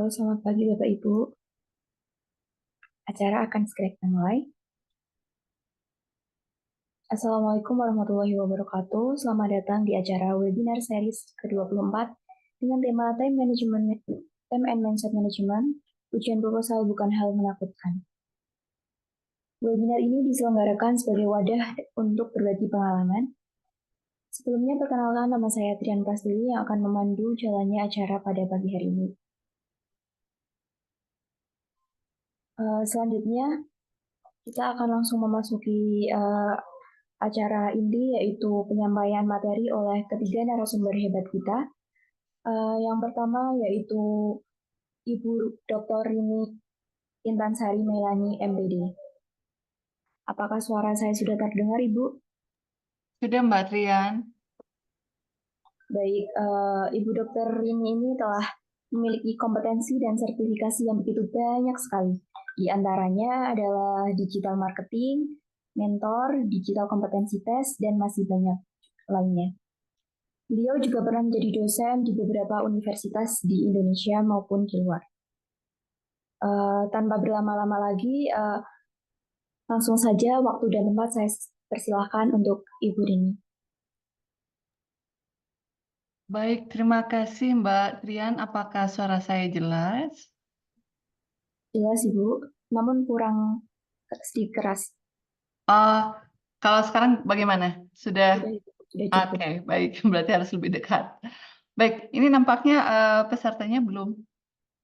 Halo, selamat pagi Bapak Ibu. Acara akan segera kita mulai. Assalamualaikum warahmatullahi wabarakatuh. Selamat datang di acara webinar series ke-24 dengan tema Time and Mindset Management, ujian proposal bukan hal menakutkan. Webinar ini diselenggarakan sebagai wadah untuk berbagi pengalaman. Sebelumnya perkenalkan, nama saya Trian Prastili yang akan memandu jalannya acara pada pagi hari ini. Selanjutnya, kita akan langsung memasuki acara inti, yaitu penyampaian materi oleh ketiga narasumber hebat kita. Yang pertama yaitu Ibu Dr. Rini Intansari Melani, MPD. Apakah suara saya sudah terdengar, Ibu? Sudah, Mbak Trian. Baik, Ibu Dr. Rini ini telah memiliki kompetensi dan sertifikasi yang begitu banyak sekali. Di antaranya adalah digital marketing, mentor, digital kompetensi tes, dan masih banyak lainnya. Beliau juga pernah menjadi dosen di beberapa universitas di Indonesia maupun di luar. Tanpa berlama-lama lagi, langsung saja waktu dan tempat saya persilahkan untuk Ibu Rini. Baik, terima kasih Mbak Trian. Apakah suara saya jelas? Jelas Ibu, namun kurang sedikit keras. Kalau sekarang bagaimana? Sudah? Sudah cukup. Oke, baik. Berarti harus lebih dekat. Baik, ini nampaknya pesertanya belum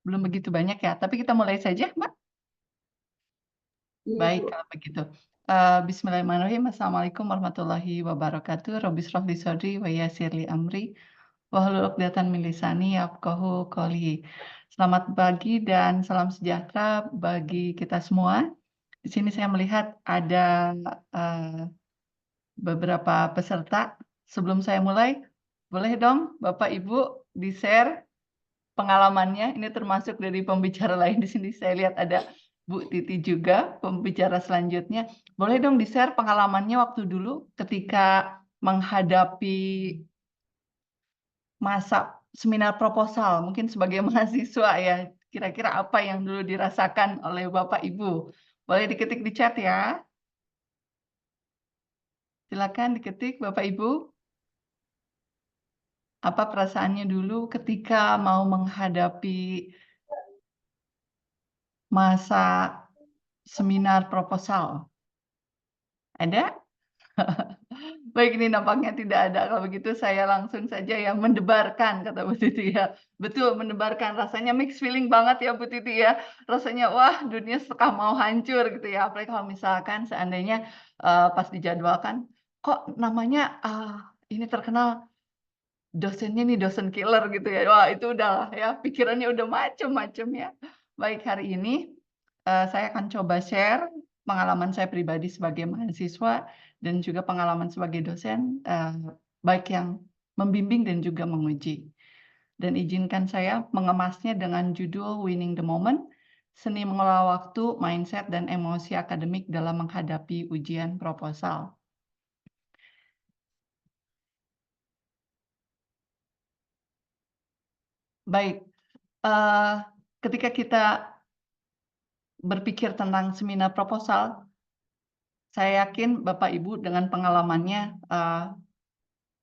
begitu banyak ya. Tapi kita mulai saja, Mbak. Iya, Baik, Ibu. kalau begitu. Bismillahirrahmanirrahim. Assalamualaikum warahmatullahi wabarakatuh. Rabbi shrah li sadri wa yassir li amri. Wahlul 'uqdatam min lisani yafqahu qouli. Selamat pagi dan salam sejahtera bagi kita semua. Di sini saya melihat ada beberapa peserta. Sebelum saya mulai, boleh dong Bapak Ibu di-share pengalamannya. Ini termasuk dari pembicara lain di sini. Saya lihat ada Bu Titi juga, pembicara selanjutnya. Boleh dong di-share pengalamannya waktu dulu ketika menghadapi masa seminar proposal, mungkin sebagai mahasiswa ya, kira-kira apa yang dulu dirasakan oleh Bapak Ibu? Boleh diketik di chat ya. Silakan diketik Bapak Ibu. Apa perasaannya dulu ketika mau menghadapi masa seminar proposal? Ada? Baik, ini nampaknya tidak ada. Kalau begitu saya langsung saja ya mendebarkan, kata Bu Titi ya. Betul, mendebarkan. Rasanya mixed feeling banget ya Bu Titi ya. Rasanya wah dunia setengah mau hancur gitu ya. Apalagi kalau misalkan seandainya pas dijadwalkan, kok namanya ini terkenal dosennya nih dosen killer gitu ya. Wah itu udahlah ya, pikirannya udah macem-macem ya. Baik, hari ini saya akan coba share pengalaman saya pribadi sebagai mahasiswa dan juga pengalaman sebagai dosen, baik yang membimbing dan juga menguji. Dan izinkan saya mengemasnya dengan judul Winning the Moment, Seni Mengelola Waktu, Mindset, dan Emosi Akademik dalam Menghadapi Ujian Proposal. Baik, ketika kita berpikir tentang seminar proposal, saya yakin Bapak Ibu dengan pengalamannya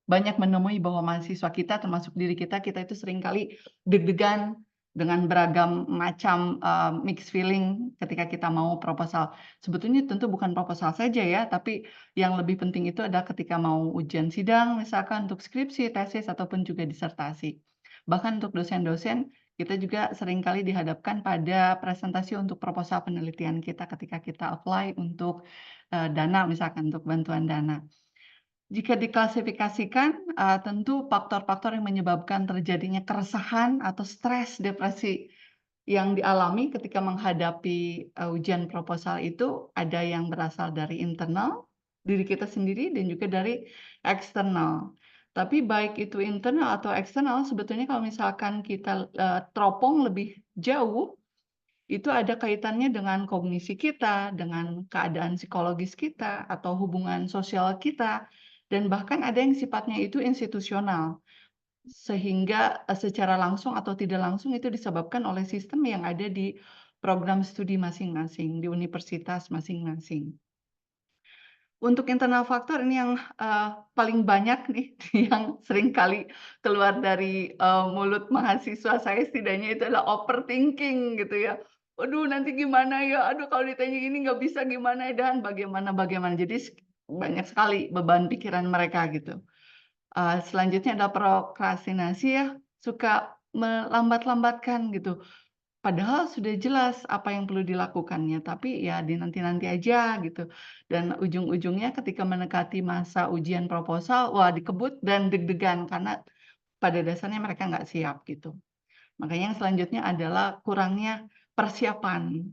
banyak menemui bahwa mahasiswa kita termasuk diri kita itu seringkali deg-degan dengan beragam macam mixed feeling ketika kita mau proposal. Sebetulnya tentu bukan proposal saja ya, tapi yang lebih penting itu adalah ketika mau ujian sidang misalkan untuk skripsi, tesis ataupun juga disertasi. Bahkan untuk dosen-dosen kita juga seringkali dihadapkan pada presentasi untuk proposal penelitian kita ketika kita apply untuk dana misalkan untuk bantuan dana. Jika diklasifikasikan, tentu faktor-faktor yang menyebabkan terjadinya keresahan atau stres, depresi yang dialami ketika menghadapi ujian proposal itu ada yang berasal dari internal, diri kita sendiri dan juga dari eksternal. Tapi baik itu internal atau eksternal, sebetulnya kalau misalkan kita teropong lebih jauh, itu ada kaitannya dengan kognisi kita, dengan keadaan psikologis kita, atau hubungan sosial kita, dan bahkan ada yang sifatnya itu institusional. sehingga, secara langsung atau tidak langsung itu disebabkan oleh sistem yang ada di program studi masing-masing, di universitas masing-masing. Untuk internal faktor ini yang, paling banyak nih yang sering kali keluar dari, mulut mahasiswa saya setidaknya itu adalah overthinking gitu ya. "Waduh nanti gimana ya? Aduh kalau ditanya gini nggak bisa gimana ya?" Dan bagaimana. Jadi banyak sekali beban pikiran mereka gitu. Selanjutnya ada prokrastinasi ya, suka melambat-lambatkan gitu. Padahal sudah jelas apa yang perlu dilakukannya, tapi ya dinanti-nanti aja gitu. Dan ujung-ujungnya ketika mendekati masa ujian proposal, wah dikebut dan deg-degan karena pada dasarnya mereka nggak siap gitu. Makanya yang selanjutnya adalah kurangnya persiapan.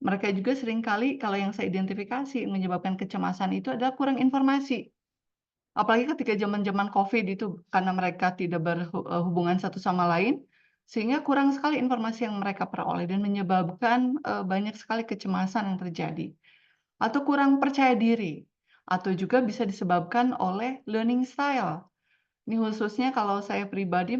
Mereka juga seringkali kalau yang saya identifikasi menyebabkan kecemasan itu adalah kurang informasi. Apalagi ketika zaman-zaman Covid itu, karena mereka tidak hubungan satu sama lain, sehingga kurang sekali informasi yang mereka peroleh dan menyebabkan, banyak sekali kecemasan yang terjadi. Atau kurang percaya diri, atau juga bisa disebabkan oleh learning style. Ini khususnya kalau saya pribadi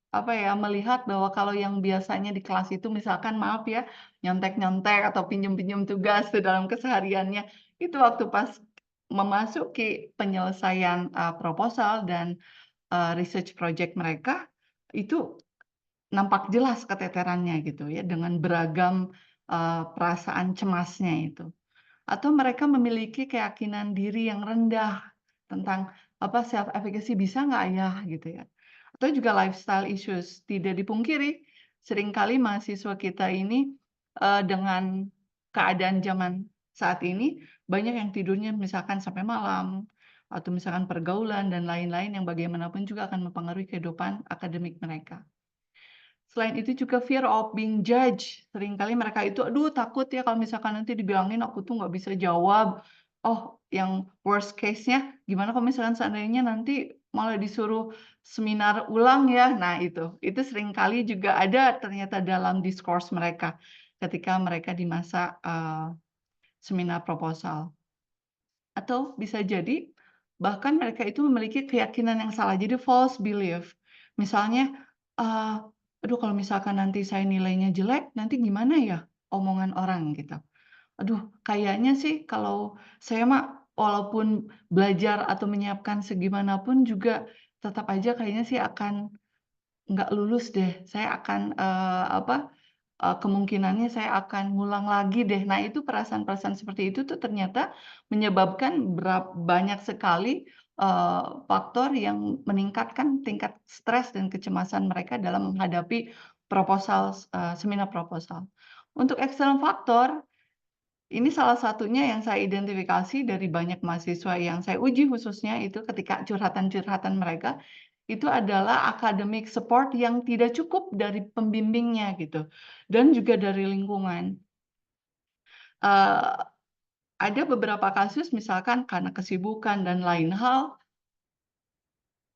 apa ya, melihat bahwa kalau yang biasanya di kelas itu misalkan maaf ya, nyontek-nyontek atau pinjam-pinjam tugas tuh dalam kesehariannya, itu waktu pas memasuki penyelesaian, proposal dan, research project mereka, itu nampak jelas keteterannya gitu ya, dengan beragam, perasaan cemasnya itu. Atau mereka memiliki keyakinan diri yang rendah tentang, apa, self efficacy, "Bisa nggak ya?" Gitu ya. Atau juga lifestyle issues. Tidak dipungkiri, seringkali mahasiswa kita ini, dengan keadaan zaman saat ini, banyak yang tidurnya misalkan sampai malam, atau misalkan pergaulan dan lain-lain yang bagaimanapun juga akan mempengaruhi kehidupan akademik mereka. Selain itu juga fear of being judged. Seringkali mereka itu, aduh takut ya kalau misalkan nanti dibilangin aku tuh nggak bisa jawab. Oh, yang worst case-nya gimana kalau misalkan seandainya nanti malah disuruh seminar ulang ya? Nah itu seringkali juga ada ternyata dalam discourse mereka ketika mereka di masa, seminar proposal. Atau bisa jadi, bahkan mereka itu memiliki keyakinan yang salah, jadi false belief. Misalnya, eee, "Aduh kalau misalkan nanti saya nilainya jelek, nanti gimana ya omongan orang?" Gitu. "Aduh kayaknya sih kalau saya mah walaupun belajar atau menyiapkan segimanapun juga tetap aja kayaknya sih akan nggak lulus deh. Saya akan, kemungkinannya saya akan ngulang lagi deh." Nah, itu perasaan-perasaan seperti itu tuh ternyata menyebabkan banyak sekali, faktor yang meningkatkan tingkat stres dan kecemasan mereka dalam menghadapi proposal, seminar proposal. Untuk external faktor, ini salah satunya yang saya identifikasi dari banyak mahasiswa yang saya uji khususnya itu ketika curhatan-curhatan mereka, itu adalah academic support yang tidak cukup dari pembimbingnya gitu, dan juga dari lingkungan. Eee, ada beberapa kasus misalkan karena kesibukan dan lain hal,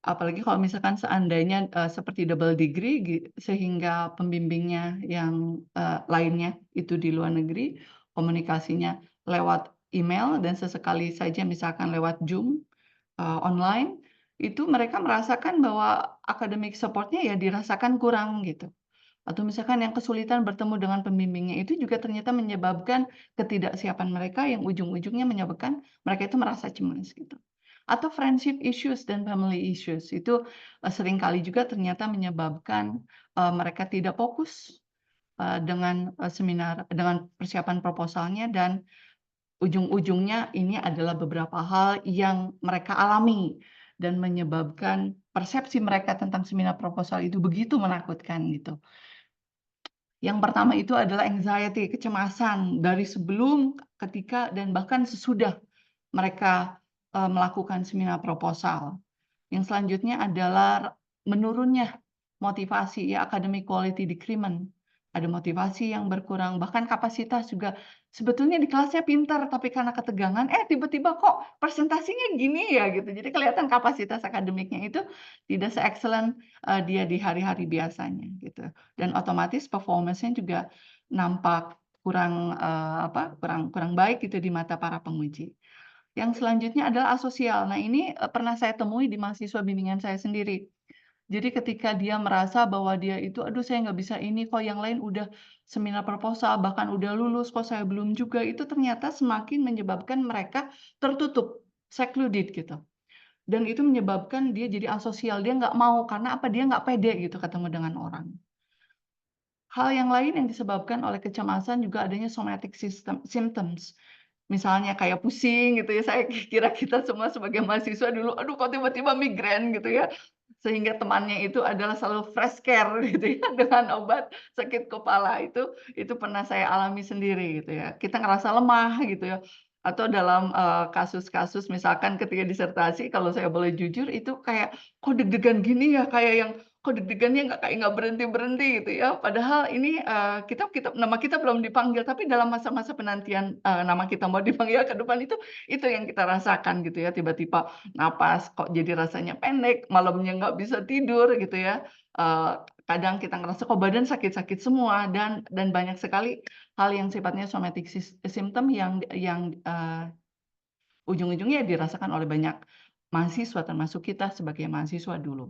apalagi kalau misalkan seandainya, seperti double degree sehingga pembimbingnya yang, lainnya itu di luar negeri, komunikasinya lewat email dan sesekali saja misalkan lewat Zoom, online, itu mereka merasakan bahwa academic support-nya ya dirasakan kurang gitu. Atau misalkan yang kesulitan bertemu dengan pembimbingnya itu juga ternyata menyebabkan ketidaksiapan mereka yang ujung-ujungnya menyebabkan mereka itu merasa cemas gitu. Atau friendship issues dan family issues itu, seringkali juga ternyata menyebabkan, mereka tidak fokus, dengan persiapan proposalnya dan ujung-ujungnya ini adalah beberapa hal yang mereka alami dan menyebabkan persepsi mereka tentang seminar proposal itu begitu menakutkan gitu. Yang pertama itu adalah anxiety, kecemasan dari sebelum, ketika, dan bahkan sesudah mereka, melakukan seminar proposal. Yang selanjutnya adalah menurunnya motivasi ya, academic quality decrement. Ada motivasi yang berkurang, bahkan kapasitas juga. Sebetulnya di kelasnya pintar, tapi karena ketegangan, tiba-tiba kok presentasinya gini ya gitu. Jadi kelihatan kapasitas akademiknya itu tidak se-excellent, dia di hari-hari biasanya gitu. Dan otomatis performance-nya juga nampak kurang, kurang kurang baik gitu di mata para penguji. Yang selanjutnya adalah asosial. Nah ini, pernah saya temui di mahasiswa bimbingan saya sendiri. Jadi ketika dia merasa bahwa dia itu, "Aduh saya nggak bisa ini kok, yang lain udah seminar proposal, bahkan udah lulus, kok saya belum juga." Itu ternyata semakin menyebabkan mereka tertutup, secluded gitu. Dan itu menyebabkan dia jadi asosial, dia nggak mau, karena apa, dia nggak pede gitu ketemu dengan orang. Hal yang lain yang disebabkan oleh kecemasan juga adanya somatic symptoms. Misalnya kayak pusing gitu ya, saya kira kita semua sebagai mahasiswa dulu, aduh kok tiba-tiba migrain gitu ya. Sehingga temannya itu adalah selalu fresh care gitu ya, dengan obat sakit kepala itu pernah saya alami sendiri gitu ya. Kita ngerasa lemah gitu ya. Atau dalam, kasus-kasus misalkan ketika disertasi kalau saya boleh jujur itu kayak, kok deg-degan gini ya, kayak yang kok deg-degannya nggak berhenti-berhenti gitu ya. Padahal ini, kita kita nama kita belum dipanggil, tapi dalam masa-masa penantian, nama kita mau dipanggil ke depan itu yang kita rasakan gitu ya. Tiba-tiba napas kok jadi rasanya pendek, malamnya nggak bisa tidur gitu ya. Eee, Kadang kita ngerasa kok badan sakit-sakit semua dan banyak sekali hal yang sifatnya somatic symptom yang ujung-ujungnya dirasakan oleh banyak mahasiswa termasuk kita sebagai mahasiswa dulu.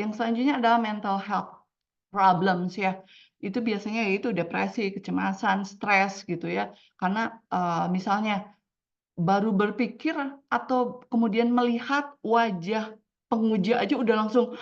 Yang selanjutnya adalah mental health problems ya. Itu biasanya yaitu depresi, kecemasan, stres gitu ya. Karena, misalnya baru berpikir atau kemudian melihat wajah penguji aja udah langsung,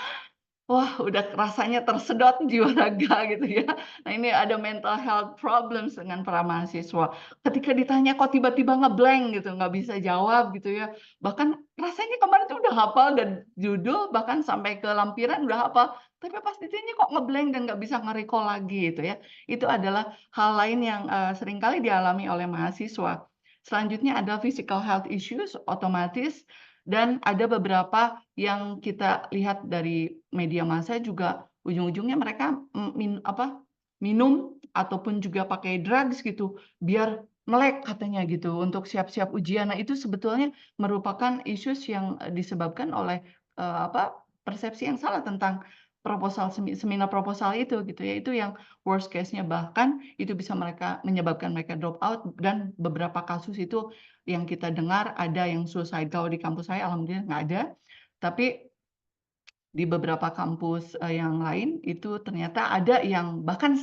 wah, udah rasanya tersedot jiwa raga gitu ya. Nah, ini ada mental health problems dengan para mahasiswa. Ketika ditanya kok tiba-tiba nge-blank gitu, nggak bisa jawab gitu ya. Bahkan rasanya kemarin tuh udah hafal dan judul, bahkan sampai ke lampiran udah hafal, tapi pas ditanya kok nge-blank dan nggak bisa nge-recall lagi gitu ya. Itu adalah hal lain yang, seringkali dialami oleh mahasiswa. Selanjutnya ada physical health issues, otomatis dan ada beberapa yang kita lihat dari media massa juga ujung-ujungnya mereka, minum ataupun juga pakai drugs gitu, biar melek katanya gitu, untuk siap-siap ujian. Nah, itu sebetulnya merupakan issues yang, disebabkan oleh, persepsi yang salah tentang seminar proposal itu gitu ya. Itu yang worst case-nya, bahkan itu bisa menyebabkan mereka drop out dan beberapa kasus itu yang kita dengar ada yang suicide. Kalau di kampus saya alhamdulillah nggak ada, tapi di beberapa kampus, yang lain itu ternyata ada yang bahkan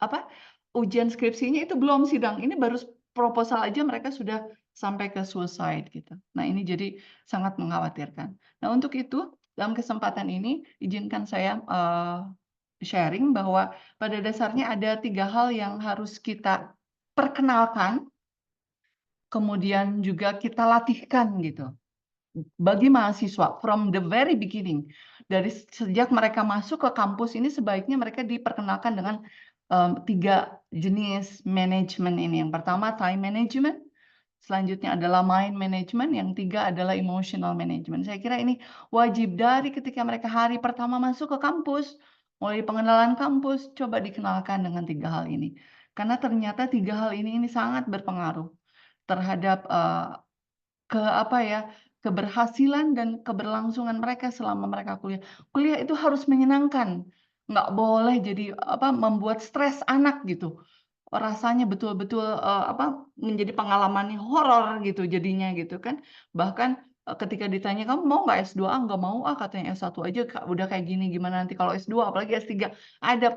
apa, ujian skripsinya itu belum sidang, ini baru proposal aja mereka sudah sampai ke suicide gitu. Nah, ini jadi sangat mengkhawatirkan. Nah, untuk itu dalam kesempatan ini izinkan saya, sharing bahwa pada dasarnya ada 3 hal yang harus kita perkenalkan, kemudian juga kita latihkan gitu. Bagi mahasiswa from the very beginning, dari sejak mereka masuk ke kampus ini sebaiknya mereka diperkenalkan dengan, 3 jenis manajemen ini. Yang pertama time management, selanjutnya adalah mind management, yang 3 adalah emotional management. Saya kira ini wajib dari ketika mereka hari pertama masuk ke kampus, mulai pengenalan kampus, coba dikenalkan dengan 3 hal ini. Karena ternyata 3 hal ini sangat berpengaruh terhadap, apa ya, keberhasilan dan keberlangsungan mereka selama mereka kuliah. Kuliah itu harus menyenangkan, nggak boleh jadi, membuat stres anak gitu. Rasanya betul-betul, menjadi pengalaman yang horor gitu jadinya gitu kan. Bahkan, ketika ditanya, "Kamu mau nggak S2?" "Ah, nggak mau ah," katanya, "S1 aja udah kayak gini, gimana nanti kalau S2 apalagi S3." Ada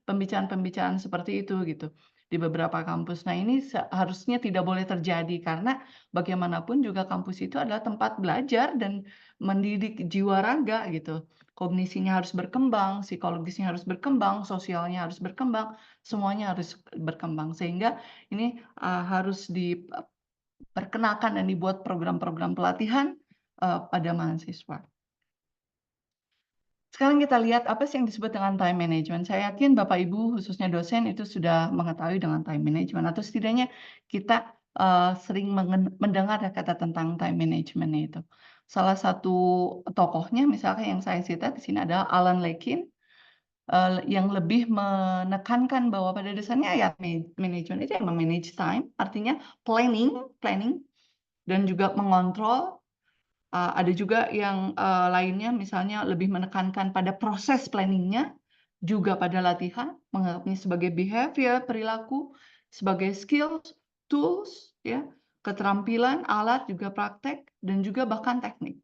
pembicaraan-pembicaraan seperti itu gitu di beberapa kampus. Nah, ini seharusnya tidak boleh terjadi karena bagaimanapun juga kampus itu adalah tempat belajar dan mendidik jiwa raga gitu. Kognisinya harus berkembang, psikologisnya harus berkembang, sosialnya harus berkembang, semuanya harus berkembang. Sehingga ini, harus diperkenalkan dan dibuat program-program pelatihan, pada mahasiswa. Sekarang kita lihat apa sih yang disebut dengan time management. Saya yakin Bapak Ibu khususnya dosen itu sudah mengetahui dengan time management atau setidaknya kita, sering mendengar ya kata tentang time management itu. Salah satu tokohnya misalkan yang saya cita di sini adalah Alan Lakein, yang lebih menekankan bahwa pada dasarnya ya manajemen itu emang manage time, artinya planning planning dan juga mengontrol. Ada juga yang, lainnya misalnya lebih menekankan pada proses planning-nya, juga pada latihan, menganggapnya sebagai behavior, perilaku, sebagai skills, tools, ya, keterampilan, alat, juga praktek, dan juga bahkan teknik.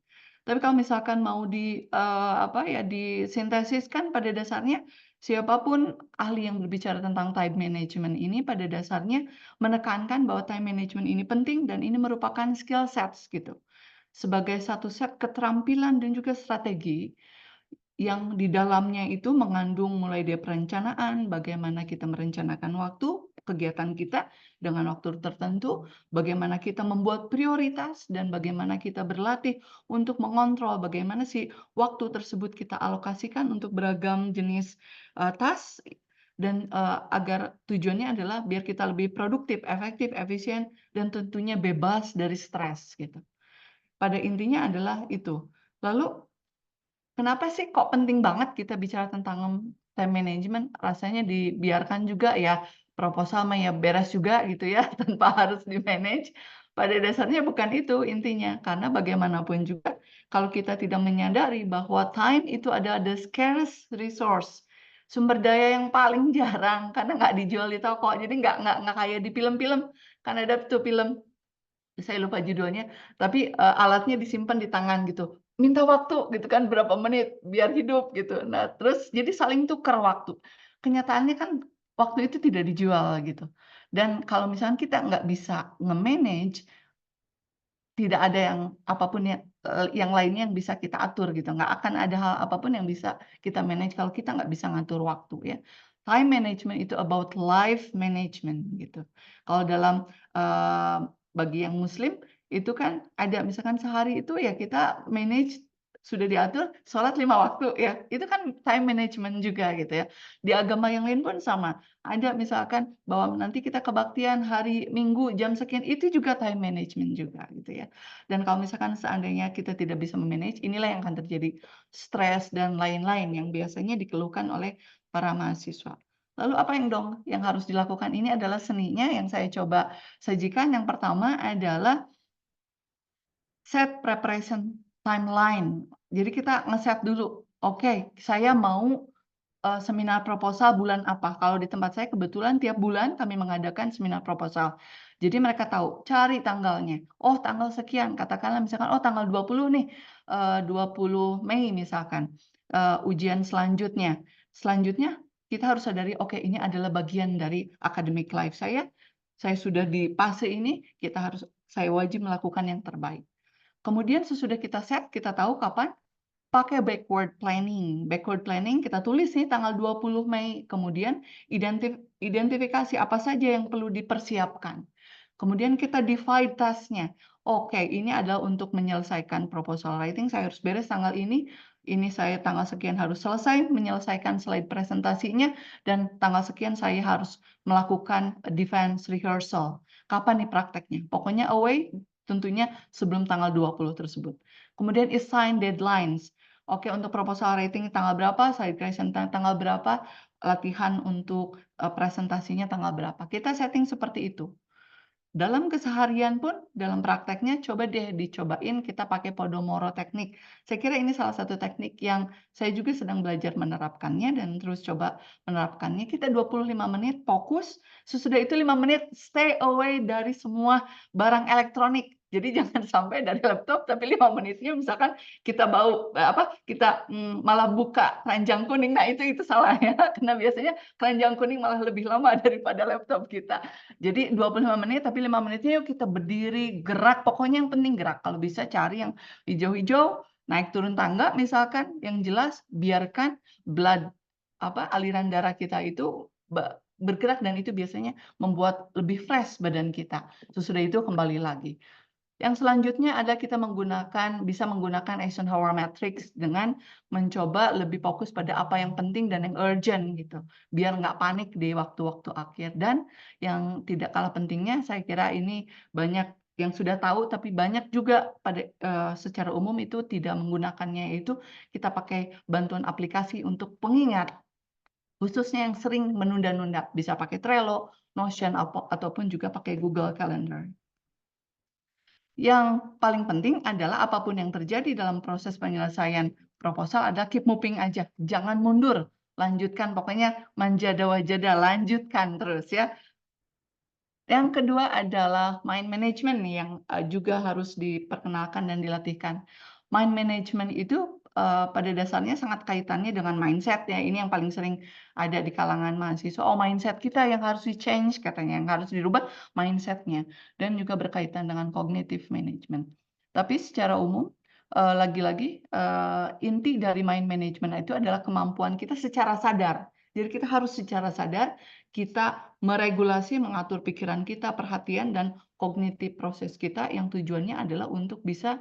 Tapi kalau misalkan mau apa ya, disintesiskan pada dasarnya siapapun ahli yang berbicara tentang time management ini pada dasarnya menekankan bahwa time management ini penting dan ini merupakan skill sets gitu. Sebagai satu set keterampilan dan juga strategi yang di dalamnya itu mengandung mulai dari perencanaan, bagaimana kita merencanakan waktu, kegiatan kita dengan waktu tertentu, bagaimana kita membuat prioritas, dan bagaimana kita berlatih untuk mengontrol bagaimana sih waktu tersebut kita alokasikan untuk beragam jenis task dan agar tujuannya adalah biar kita lebih produktif, efektif, efisien, dan tentunya bebas dari stres gitu. Pada intinya adalah itu. Lalu kenapa sih kok penting banget kita bicara tentang time management? Rasanya dibiarkan juga ya, proposal mah ya beres juga gitu ya, tanpa harus di-manage. Pada dasarnya bukan itu intinya, karena bagaimanapun juga kalau kita tidak menyadari bahwa time itu adalah the scarce resource, sumber daya yang paling jarang karena nggak dijual di toko. Jadi nggak kayak di film-film, kan ada tuh film saya lupa judulnya, tapi, alatnya disimpan di tangan gitu. Minta waktu gitu kan berapa menit biar hidup gitu. Nah terus jadi saling tukar waktu. Kenyataannya kan waktu itu tidak dijual gitu. Dan kalau misalnya kita nggak bisa nge-manage, tidak ada yang apapun yang lainnya yang bisa kita atur gitu, nggak akan ada hal apapun yang bisa kita manage kalau kita nggak bisa ngatur waktu ya. Time management itu about life management gitu. Kalau dalam, bagi yang muslim, itu kan ada misalkan sehari itu ya kita manage sudah diatur sholat 5 waktu ya, itu kan time management juga gitu ya. Di agama yang lain pun sama, ada misalkan bahwa nanti kita kebaktian hari Minggu jam sekian, itu juga time management juga gitu ya. Dan kalau misalkan seandainya kita tidak bisa me-manage, inilah yang akan terjadi stres dan lain-lain yang biasanya dikeluhkan oleh para mahasiswa. Lalu apa yang dong yang harus dilakukan? Ini adalah seninya yang saya coba sajikan. Yang pertama adalah set preparation timeline. Jadi kita ngeset dulu, oke, saya mau seminar proposal bulan apa. Kalau di tempat saya kebetulan tiap bulan kami mengadakan seminar proposal. Jadi mereka tahu, cari tanggalnya. Oh, tanggal sekian, katakanlah misalkan, oh tanggal 20 nih, 20 Mei misalkan, ujian selanjutnya. Selanjutnya kita harus sadari, oke ini adalah bagian dari academic life saya. Saya sudah di fase ini, saya wajib melakukan yang terbaik. Kemudian sesudah kita set, kita tahu kapan pakai backward planning. Backward planning kita tulis nih tanggal 20 Mei, kemudian identifikasi apa saja yang perlu dipersiapkan. Kemudian kita divide task-nya. Oke, ini adalah untuk menyelesaikan proposal writing, saya harus beres tanggal ini saya tanggal sekian harus selesai menyelesaikan slide presentasinya, dan tanggal sekian saya harus melakukan defense rehearsal. Kapan nih prakteknya? Pokoknya away tentunya sebelum tanggal 20 tersebut. Kemudian assign deadlines. Oke, untuk proposal writing tanggal berapa, slide presentasi tanggal berapa, latihan untuk, presentasinya tanggal berapa. Kita setting seperti itu. Dalam keseharian pun, dalam prakteknya coba deh dicobain kita pakai Pomodoro teknik. Saya kira ini salah satu teknik yang saya juga sedang belajar menerapkannya dan terus coba menerapkannya. Kita 25 menit fokus, sesudah itu 5 menit stay away dari semua barang elektronik. Jadi jangan sampai dari laptop, tapi 5 menitnya misalkan kita malah buka keranjang kuning. Nah itu salah ya, karena biasanya keranjang kuning malah lebih lama daripada laptop kita. Jadi 25 menit, tapi 5 menitnya yuk kita berdiri, gerak, pokoknya yang penting gerak. Kalau bisa cari yang hijau-hijau, naik turun tangga misalkan, yang jelas biarkan aliran darah kita itu bergerak dan itu biasanya membuat lebih fresh badan kita. Sesudah itu kembali lagi. Yang selanjutnya adalah kita bisa menggunakan Eisenhower Matrix dengan mencoba lebih fokus pada apa yang penting dan yang urgent gitu, biar nggak panik di waktu-waktu akhir. Dan yang tidak kalah pentingnya, saya kira ini banyak yang sudah tahu, tapi banyak juga secara umum itu tidak menggunakannya, yaitu kita pakai bantuan aplikasi untuk pengingat, khususnya yang sering menunda-nunda, bisa pakai Trello, Notion, ataupun juga pakai Google Calendar. Yang paling penting adalah apapun yang terjadi dalam proses penyelesaian proposal adalah keep moving aja, jangan mundur, lanjutkan pokoknya manjada-wajada, lanjutkan terus ya. Yang kedua adalah mind management nih yang, juga harus diperkenalkan dan dilatihkan. Mind management itu, pada dasarnya sangat kaitannya dengan mindset ya, ini yang paling sering ada di kalangan mahasiswa, "Oh mindset kita yang harus di-change," katanya, yang harus dirubah mindset-nya, dan juga berkaitan dengan cognitive management. Tapi secara umum, lagi-lagi, inti dari mind management itu adalah kemampuan kita secara sadar. Jadi kita harus secara sadar, kita meregulasi, mengatur pikiran kita, perhatian, dan kognitif proses kita yang tujuannya adalah untuk bisa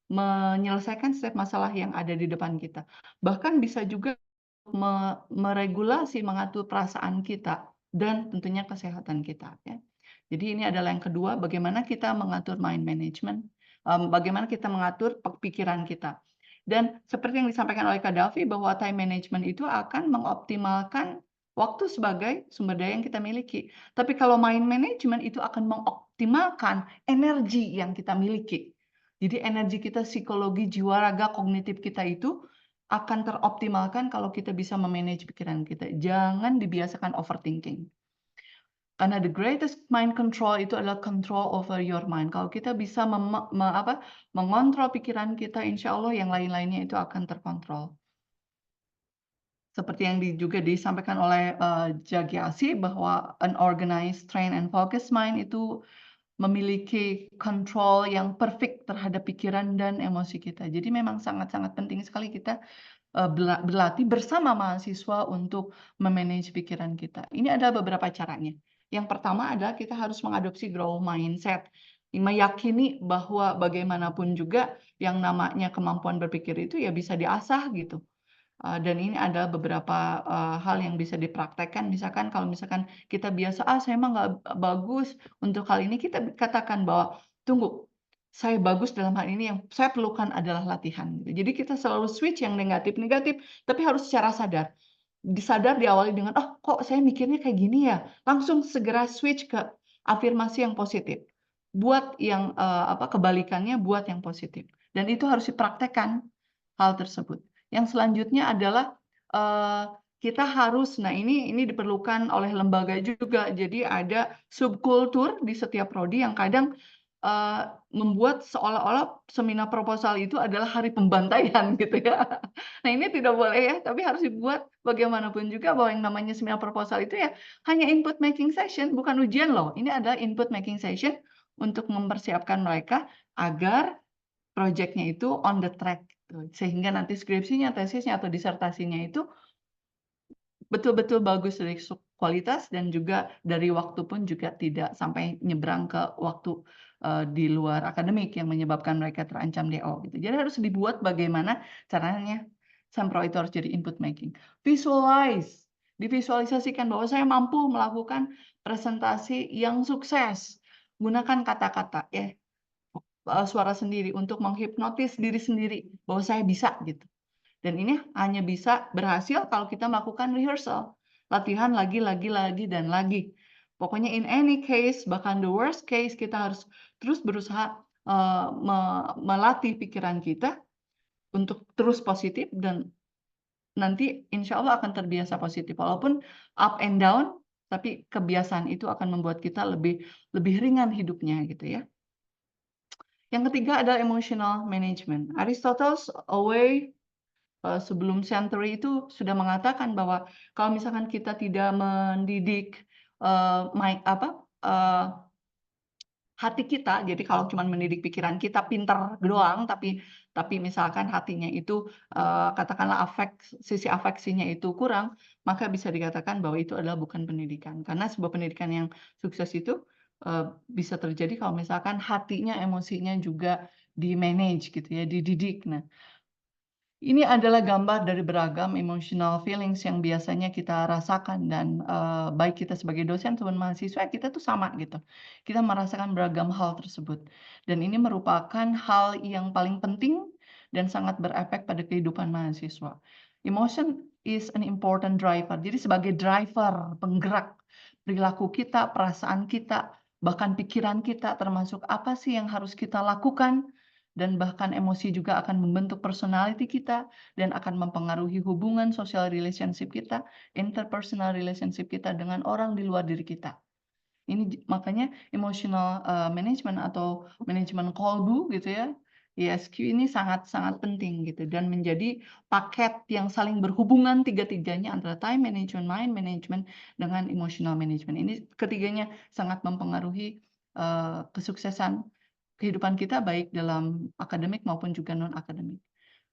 menyelesaikan setiap masalah yang ada di depan kita. Bahkan bisa juga meregulasi, mengatur perasaan kita dan tentunya kesehatan kita ya. Jadi ini adalah yang kedua, bagaimana kita mengatur mind management, bagaimana kita mengatur pikiran kita. Dan seperti yang disampaikan oleh Kak Davi bahwa time management itu akan mengoptimalkan waktu sebagai sumber daya yang kita miliki. Tapi kalau mind management itu akan mengoptimalkan energi yang kita miliki. Jadi energi kita, psikologi, jiwa, raga, kognitif kita itu akan teroptimalkan kalau kita bisa memanage pikiran kita. Jangan dibiasakan overthinking. Karena the greatest mind control itu adalah control over your mind. Kalau kita bisa mengontrol pikiran kita, insya Allah yang lain-lainnya itu akan terkontrol. Seperti yang juga disampaikan oleh Jagi Asih bahwa an organized, trained, and focused mind itu memiliki kontrol yang perfect terhadap pikiran dan emosi kita. Jadi memang sangat-sangat penting sekali kita berlatih bersama mahasiswa untuk memanage pikiran kita. Ini ada beberapa caranya. Yang pertama adalah kita harus mengadopsi growth mindset, meyakini bahwa bagaimanapun juga yang namanya kemampuan berpikir itu ya bisa diasah gitu. Dan ini ada beberapa, hal yang bisa dipraktekkan, misalkan kalau misalkan kita biasa, "Ah, saya mah nggak bagus untuk hal ini," kita katakan bahwa, "Tunggu, saya bagus dalam hal ini, yang saya perlukan adalah latihan." Gitu. Jadi kita selalu switch yang negatif-negatif, tapi harus secara sadar. Diawali dengan, "Oh, kok saya mikirnya kayak gini ya?" Langsung segera switch ke afirmasi yang positif. Buat yang, kebalikannya buat yang positif. Dan itu harus dipraktekkan, hal tersebut. Yang selanjutnya adalah, kita harus nah ini diperlukan oleh lembaga juga. Jadi ada subkultur di setiap prodi yang kadang, eee, membuat seolah-olah seminar proposal itu adalah hari pembantaian gitu ya. Nah ini tidak boleh ya, tapi harus dibuat bagaimanapun juga bahwa yang namanya seminar proposal itu ya hanya input making session, bukan ujian loh. Ini adalah input making session untuk mempersiapkan mereka agar projeknya itu on the track gitu, sehingga nanti skripsinya, tesisnya, atau disertasinya itu betul-betul bagus dari kualitas dan juga dari waktu pun juga tidak sampai nyebrang ke waktu, di luar akademik yang menyebabkan mereka terancam DO gitu. Jadi harus dibuat bagaimana caranya sempro itu harus jadi input making. Visualize, divisualisasikan bahwa saya mampu melakukan presentasi yang sukses. Gunakan kata-kata ya. Suara sendiri untuk menghipnotis diri sendiri bahwa saya bisa gitu. Dan ini hanya bisa berhasil kalau kita melakukan rehearsal, latihan lagi dan lagi. Pokoknya in any case, bahkan the worst case kita harus terus berusaha, melatih pikiran kita untuk terus positif dan nanti insya Allah akan terbiasa positif. Walaupun up and down, tapi kebiasaan itu akan membuat kita lebih lebih ringan hidupnya gitu ya. Yang ketiga adalah emotional management. Aristoteles away sebelum Century itu sudah mengatakan bahwa kalau misalkan kita tidak mendidik eee, hati kita, jadi kalau cuma mendidik pikiran kita pinter doang, tapi misalkan hatinya itu katakanlah sisi afeksinya itu kurang, maka bisa dikatakan bahwa itu adalah bukan pendidikan. Karena sebuah pendidikan yang sukses itu bisa terjadi kalau misalkan hatinya, emosinya juga di-manage gitu ya, dididik. Nah, ini adalah gambar dari beragam emotional feelings yang biasanya kita rasakan dan, baik kita sebagai dosen maupun mahasiswa, kita tuh sama gitu. Kita merasakan beragam hal tersebut, dan ini merupakan hal yang paling penting dan sangat berefek pada kehidupan mahasiswa. Emotion is an important driver. Jadi sebagai driver, penggerak perilaku kita, perasaan kita, bahkan pikiran kita, termasuk apa sih yang harus kita lakukan dan bahkan emosi juga akan membentuk personality kita dan akan mempengaruhi hubungan social relationship kita, interpersonal relationship kita dengan orang di luar diri kita. Ini makanya emotional, management atau manajemen kolbu gitu ya, ESQ ini sangat-sangat penting gitu dan menjadi paket yang saling berhubungan tiga-tiganya antara time management, mind management, dengan emotional management. Ini ketiganya sangat mempengaruhi kesuksesan kehidupan kita baik dalam akademik maupun juga non akademik.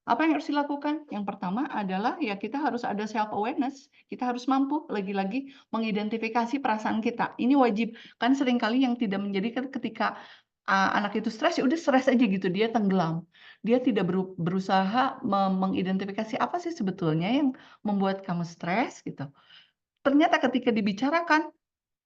Apa yang harus dilakukan? Yang pertama adalah ya kita harus ada self awareness. Kita harus mampu lagi-lagi mengidentifikasi perasaan kita. Ini wajib. Kan seringkali yang tidak menjadi ketika anak itu stres, ya udah stres aja gitu, dia tenggelam. Dia tidak berusaha mengidentifikasi apa sih sebetulnya yang membuat kamu stres gitu. Ternyata ketika dibicarakan,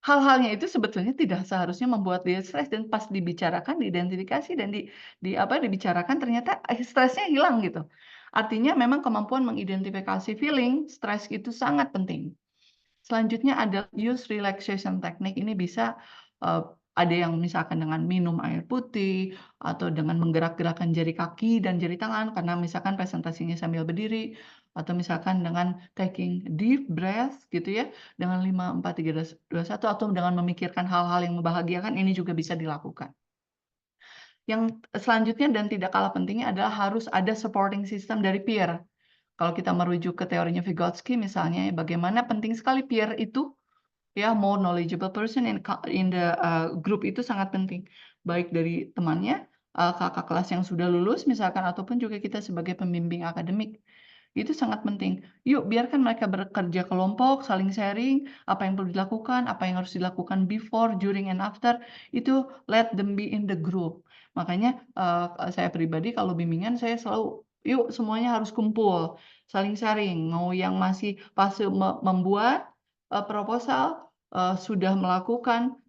hal-halnya itu sebetulnya tidak seharusnya membuat dia stres dan pas dibicarakan, diidentifikasi dan dibicarakan ternyata stresnya hilang gitu. Artinya memang kemampuan mengidentifikasi feeling, stres itu sangat penting. Selanjutnya ada use relaxation technique. Ini bisa, ada yang misalkan dengan minum air putih, atau dengan menggerak-gerakkan jari kaki dan jari tangan, karena misalkan presentasinya sambil berdiri, atau misalkan dengan taking deep breath gitu ya, dengan 5, 4, 3, 2, 1, atau dengan memikirkan hal-hal yang membahagiakan, ini juga bisa dilakukan. Yang selanjutnya dan tidak kalah pentingnya adalah harus ada supporting system dari peer. Kalau kita merujuk ke teorinya Vygotsky misalnya, bagaimana penting sekali peer itu. Ya, more knowledgeable person in the group itu sangat penting. Baik dari temannya, kakak kelas yang sudah lulus misalkan, ataupun juga kita sebagai pembimbing akademik. Itu sangat penting. Yuk biarkan mereka bekerja kelompok, saling sharing, apa yang perlu dilakukan, apa yang harus dilakukan before, during, and after, itu let them be in the group. Makanya, saya pribadi kalau bimbingan saya selalu, yuk semuanya harus kumpul, saling sharing, mau yang masih fase membuat, proposal, sudah melakukan,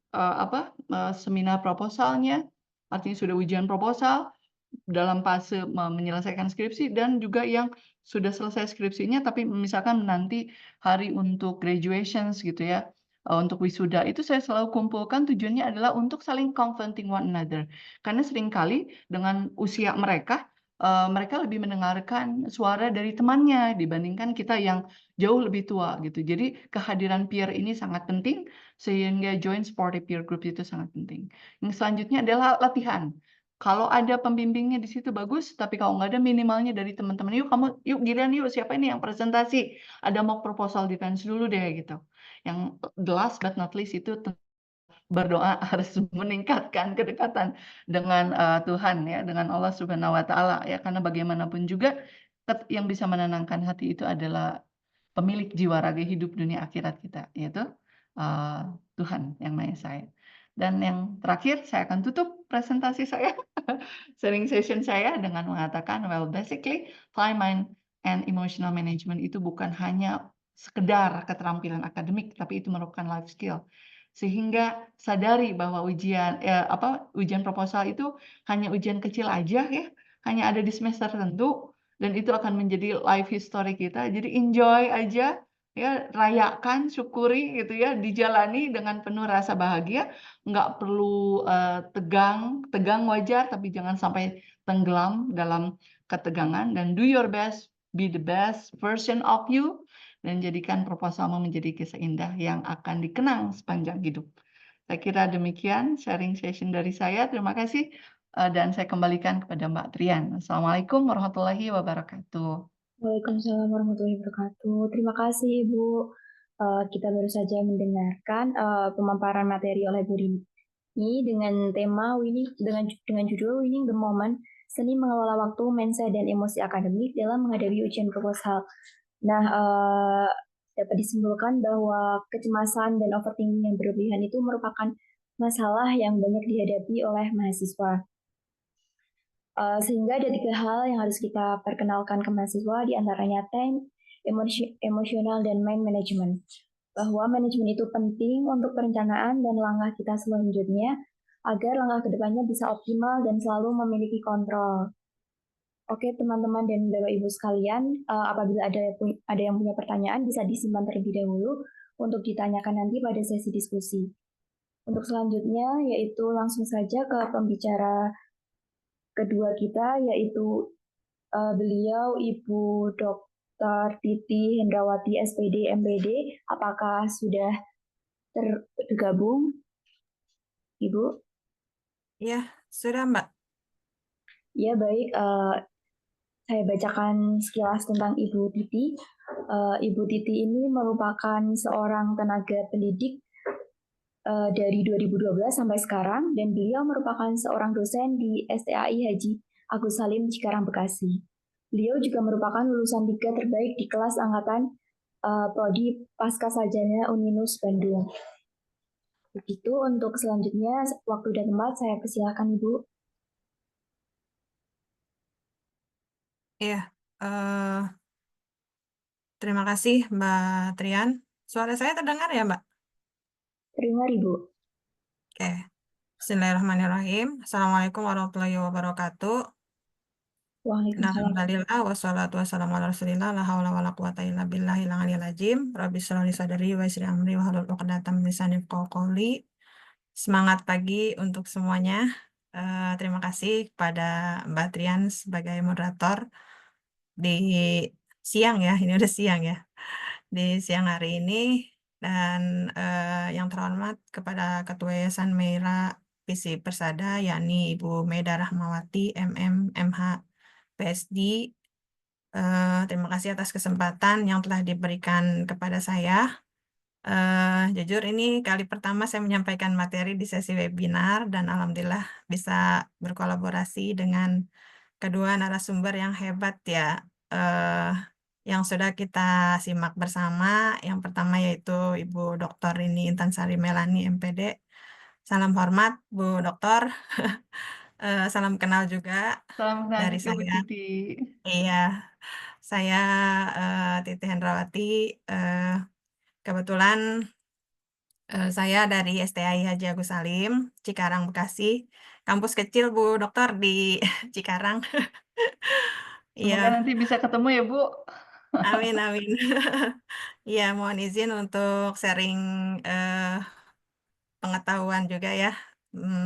seminar proposalnya, artinya sudah ujian proposal, dalam fase menyelesaikan skripsi dan juga yang sudah selesai skripsinya tapi misalkan nanti hari untuk graduations gitu ya, untuk wisuda itu saya selalu kumpulkan tujuannya adalah untuk saling comforting one another. Karena seringkali dengan usia mereka, mereka lebih mendengarkan suara dari temannya dibandingkan kita yang jauh lebih tua gitu. Jadi kehadiran peer ini sangat penting sehingga join supportive peer group itu sangat penting. Yang selanjutnya adalah latihan. Kalau ada pembimbingnya di situ bagus, tapi kalau nggak ada minimalnya dari teman-teman, "Yuk kamu yuk giliran yuk, siapa ini yang presentasi? Ada mock proposal defense dulu deh," gitu. Yang the last but not least itu berdoa harus meningkatkan kedekatan dengan, Tuhan ya, dengan Allah Subhanahu wa taala ya, karena bagaimanapun juga yang bisa menenangkan hati itu adalah pemilik jiwa raga hidup dunia akhirat kita, yaitu, eee, Tuhan Yang Maha Esa. Dan yang terakhir saya akan tutup presentasi saya, sharing session saya dengan mengatakan, well basically time, mind, and emotional management itu bukan hanya sekedar keterampilan akademik, tapi itu merupakan life skill. Sehingga sadari bahwa ujian proposal itu hanya ujian kecil aja ya, hanya ada di semester tertentu, dan itu akan menjadi life history kita. Jadi enjoy aja, ya rayakan, syukuri gitu ya, dijalani dengan penuh rasa bahagia, nggak perlu, tegang, tegang wajar, tapi jangan sampai tenggelam dalam ketegangan dan do your best, be the best version of you, dan jadikan proposalmu menjadi kisah indah yang akan dikenang sepanjang hidup. Saya kira demikian sharing session dari saya. Terima kasih, dan saya kembalikan kepada Mbak Trian. Assalamualaikum warahmatullahi wabarakatuh. Waalaikumsalam warahmatullahi wabarakatuh. Terima kasih Ibu. Kita baru saja mendengarkan pemaparan materi oleh Bu Rini dengan tema dengan judul Winning the Moment, Seni Mengelola Waktu, Mindset, dan Emosi Akademik dalam Menghadapi Ujian Proposal. Nah, dapat disimpulkan bahwa kecemasan dan overthinking yang berlebihan itu merupakan masalah yang banyak dihadapi oleh mahasiswa. Sehingga ada 3 hal yang harus kita perkenalkan ke mahasiswa, di antaranya time, emosional, dan mind management. Bahwa manajemen itu penting untuk perencanaan dan langkah kita selanjutnya, agar langkah kedepannya bisa optimal dan selalu memiliki kontrol. Oke, teman-teman dan Bapak Ibu sekalian, apabila ada yang punya pertanyaan, bisa disimpan terlebih dahulu untuk ditanyakan nanti pada sesi diskusi. Untuk selanjutnya, yaitu langsung saja ke pembicara kedua kita, yaitu beliau Ibu Dr. Titi Hendrawati SPD MPD. Apakah sudah tergabung, Ibu? Ya, sudah Mbak. Ya baik, saya bacakan sekilas tentang Ibu Titi. Ibu Titi ini merupakan seorang tenaga pendidik dari 2012 sampai sekarang dan beliau merupakan seorang dosen di STAI Haji Agus Salim Cikarang Bekasi. Beliau juga merupakan lulusan 3 terbaik di kelas angkatan Prodi Pasca Sarjana Uninus Bandung. Begitu untuk selanjutnya, waktu dan tempat saya persilakan Ibu. Iya, terima kasih Mbak Trian. Suara saya terdengar ya, Mbak? Terdengar Ibu. Oke. Bismillahirrahmanirrahim. Assalamualaikum warahmatullahi wabarakatuh. Waalaikumsalam. Alhamdulillah wassalatu wassalamu ala Rasulillah la haula wala quwata illa billahil aliyil azim. Rabbi shrah li sadri wa yassir li amri wahlul 'uqdatam min lisani yafqahu qawli. Semangat pagi untuk semuanya. Terima kasih kepada Mbak Trian sebagai moderator di siang ya. Ini udah siang ya. Di siang hari ini dan yang terhormat kepada Ketua Yayasan Meira Visi Persada yakni Ibu Meda Rahmawati MM MH PSD. Terima kasih atas kesempatan yang telah diberikan kepada saya. Jujur ini kali pertama saya menyampaikan materi di sesi webinar dan alhamdulillah bisa berkolaborasi dengan kedua narasumber yang hebat ya. eh, yang sudah kita simak bersama. Yang pertama yaitu Ibu Dr. Rini Intan Sari Melani MPD. Salam hormat Bu Dokter. Salam kenal juga Salam kenal dari juga Bu saya. Titi. Iya, saya Titi Hendrawati. Eh, Kebetulan saya dari STAI Haji Agus Salim, Cikarang, Bekasi. Kampus kecil Bu Dokter di Cikarang. Semoga Iya, nanti bisa ketemu ya Bu. amin amin. Iya, mohon izin untuk sharing eh, pengetahuan juga ya,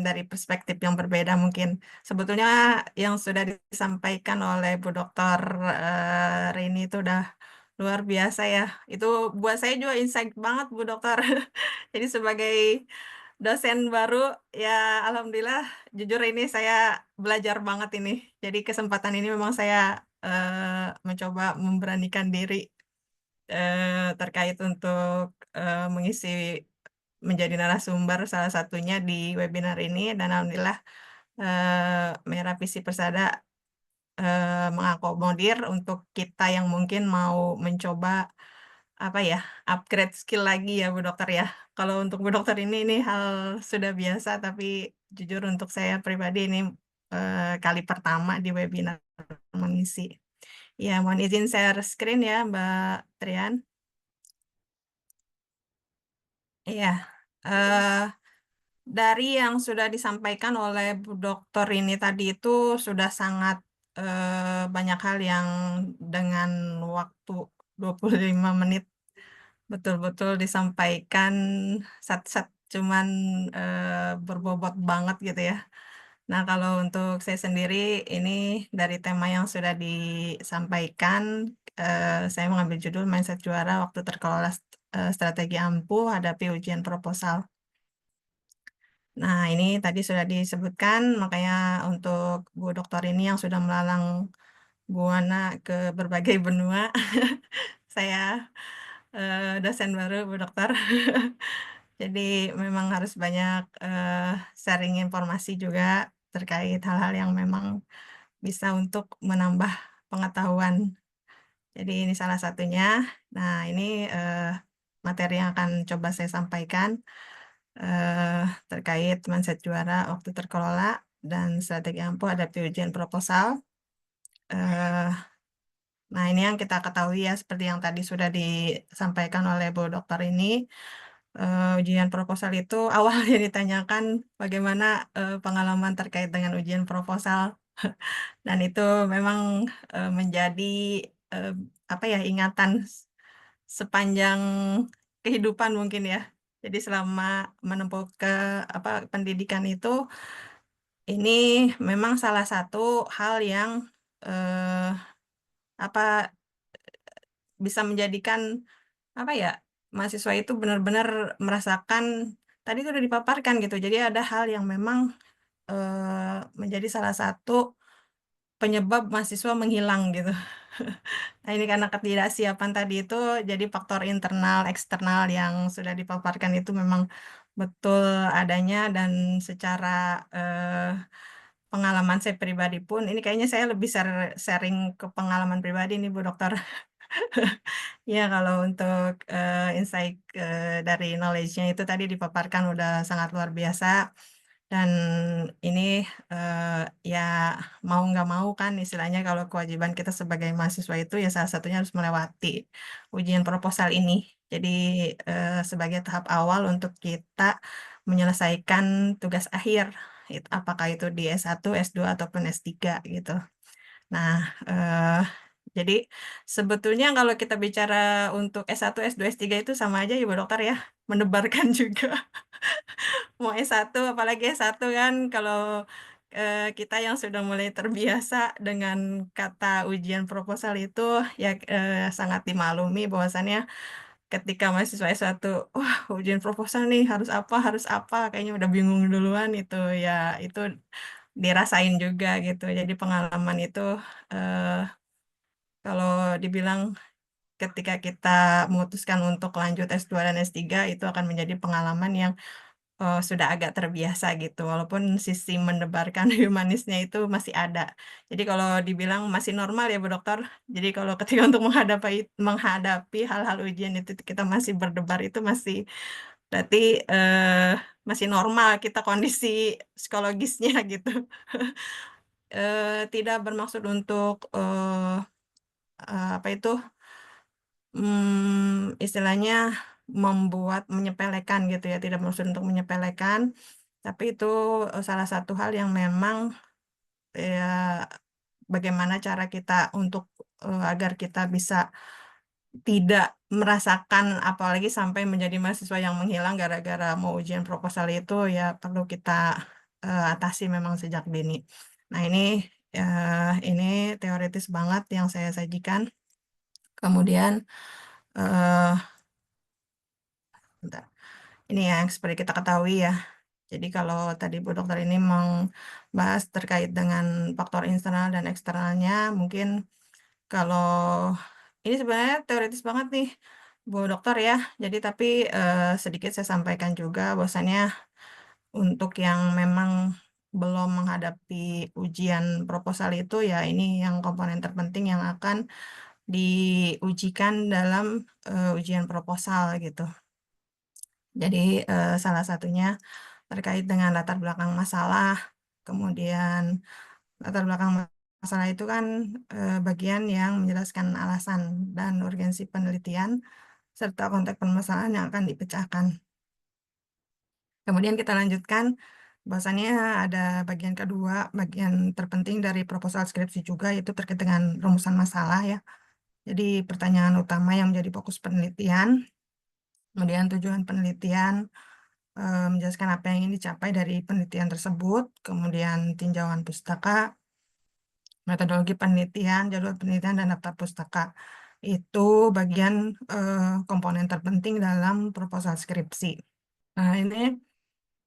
dari perspektif yang berbeda mungkin. Sebetulnya yang sudah disampaikan oleh Bu Dokter Rini itu udah luar biasa ya. Itu buat saya juga insight banget Bu Dokter. Jadi sebagai dosen baru ya alhamdulillah jujur ini saya belajar banget ini. Jadi kesempatan ini memang saya mencoba memberanikan diri terkait untuk mengisi menjadi narasumber salah satunya di webinar ini dan alhamdulillah Merah Visi Persada mengakomodir untuk kita yang mungkin mau mencoba apa ya upgrade skill lagi ya Bu Dokter ya. Kalau untuk Bu Dokter ini hal sudah biasa tapi jujur untuk saya pribadi ini kali pertama di webinar mengisi. Ya, mohon izin share screen ya Mbak Trian. Iya. eh Dari yang sudah disampaikan oleh Bu Dokter ini tadi itu sudah sangat banyak hal yang dengan waktu 25 menit betul-betul disampaikan sat-sat cuman berbobot banget gitu ya. Nah, kalau untuk saya sendiri ini dari tema yang sudah disampaikan saya mengambil judul Mindset Juara Waktu Terkelola Strategi Ampuh Hadapi Ujian Proposal. Nah, ini tadi sudah disebutkan, makanya untuk Bu Dokter ini yang sudah melalang buana ke berbagai benua, saya dosen baru Bu Dokter. Jadi memang harus banyak sharing informasi juga terkait hal-hal yang memang bisa untuk menambah pengetahuan. Jadi ini salah satunya. Nah, ini materi yang akan coba saya sampaikan terkait mindset juara waktu terkelola dan strategi ampuh hadapi ujian proposal. Eh, nah, ini yang kita ketahui ya, seperti yang tadi sudah disampaikan oleh Bu Dokter ini, ujian proposal itu awalnya ditanyakan bagaimana pengalaman terkait dengan ujian proposal, dan itu memang menjadi eh, apa ya ingatan sepanjang kehidupan mungkin ya. Jadi selama menempuh ke apa pendidikan itu ini memang salah satu hal yang eh, apa bisa menjadikan apa ya mahasiswa itu benar-benar merasakan tadi itu udah dipaparkan gitu. Jadi ada hal yang memang menjadi salah satu penyebab mahasiswa menghilang gitu. Nah, ini karena ketidaksiapan tadi itu, jadi faktor internal, eksternal yang sudah dipaparkan itu memang betul adanya, dan secara pengalaman saya pribadi pun, ini kayaknya saya lebih sharing ke pengalaman pribadi nih Bu Dokter. Ya, kalau untuk insight dari knowledge-nya itu tadi dipaparkan udah sangat luar biasa. Dan ini ya mau nggak mau kan istilahnya, kalau kewajiban kita sebagai mahasiswa itu ya salah satunya harus melewati ujian proposal ini. Jadi sebagai tahap awal untuk kita menyelesaikan tugas akhir, apakah itu di S1, S2, ataupun S3 gitu. Nah, jadi sebetulnya kalau kita bicara untuk S1, S2, S3 itu sama aja ya Bu Dokter ya, mendebarkan juga. Mau S1, apalagi S1 kan, kalau kita yang sudah mulai terbiasa dengan kata ujian proposal itu, ya sangat dimaklumi bahwasannya ketika mahasiswa S1, wah ujian proposal nih harus apa, kayaknya udah bingung duluan itu, ya itu dirasain juga gitu. Jadi pengalaman itu eh, kalau dibilang ketika kita memutuskan untuk lanjut S2 dan S3 itu akan menjadi pengalaman yang sudah agak terbiasa gitu, walaupun sisi mendebarkan humanisnya itu masih ada. Jadi kalau dibilang masih normal ya Bu Dokter. Jadi kalau ketika untuk menghadapi hal-hal ujian itu kita masih berdebar, itu masih berarti masih normal kita kondisi psikologisnya gitu. Tidak bermaksud untuk apa itu istilahnya menyepelekan gitu ya, tidak maksud untuk menyepelekan, tapi itu salah satu hal yang memang ya bagaimana cara kita untuk agar kita bisa tidak merasakan, apalagi sampai menjadi mahasiswa yang menghilang gara-gara mau ujian proposal itu, ya perlu kita atasi memang sejak dini. Nah, ini teoritis banget yang saya sajikan. Kemudian bentar. Ini yang seperti kita ketahui ya. Jadi kalau tadi Bu Dokter ini membahas terkait dengan faktor internal dan eksternalnya, mungkin kalau ini sebenarnya teoritis banget nih Bu Dokter ya. Jadi tapi sedikit saya sampaikan juga bahwasannya untuk yang memang belum menghadapi ujian proposal itu, ya ini yang komponen terpenting yang akan diujikan dalam ujian proposal gitu. Jadi salah satunya terkait dengan latar belakang masalah, kemudian latar belakang masalah itu kan bagian yang menjelaskan alasan dan urgensi penelitian serta konteks permasalahan yang akan dipecahkan. Kemudian kita lanjutkan, bahwasannya ada bagian kedua, bagian terpenting dari proposal skripsi juga, yaitu terkait dengan rumusan masalah ya. Jadi pertanyaan utama yang menjadi fokus penelitian, kemudian tujuan penelitian, menjelaskan apa yang ingin dicapai dari penelitian tersebut, kemudian tinjauan pustaka, metodologi penelitian, jadwal penelitian, dan daftar pustaka. Itu bagian komponen terpenting dalam proposal skripsi. Nah, ini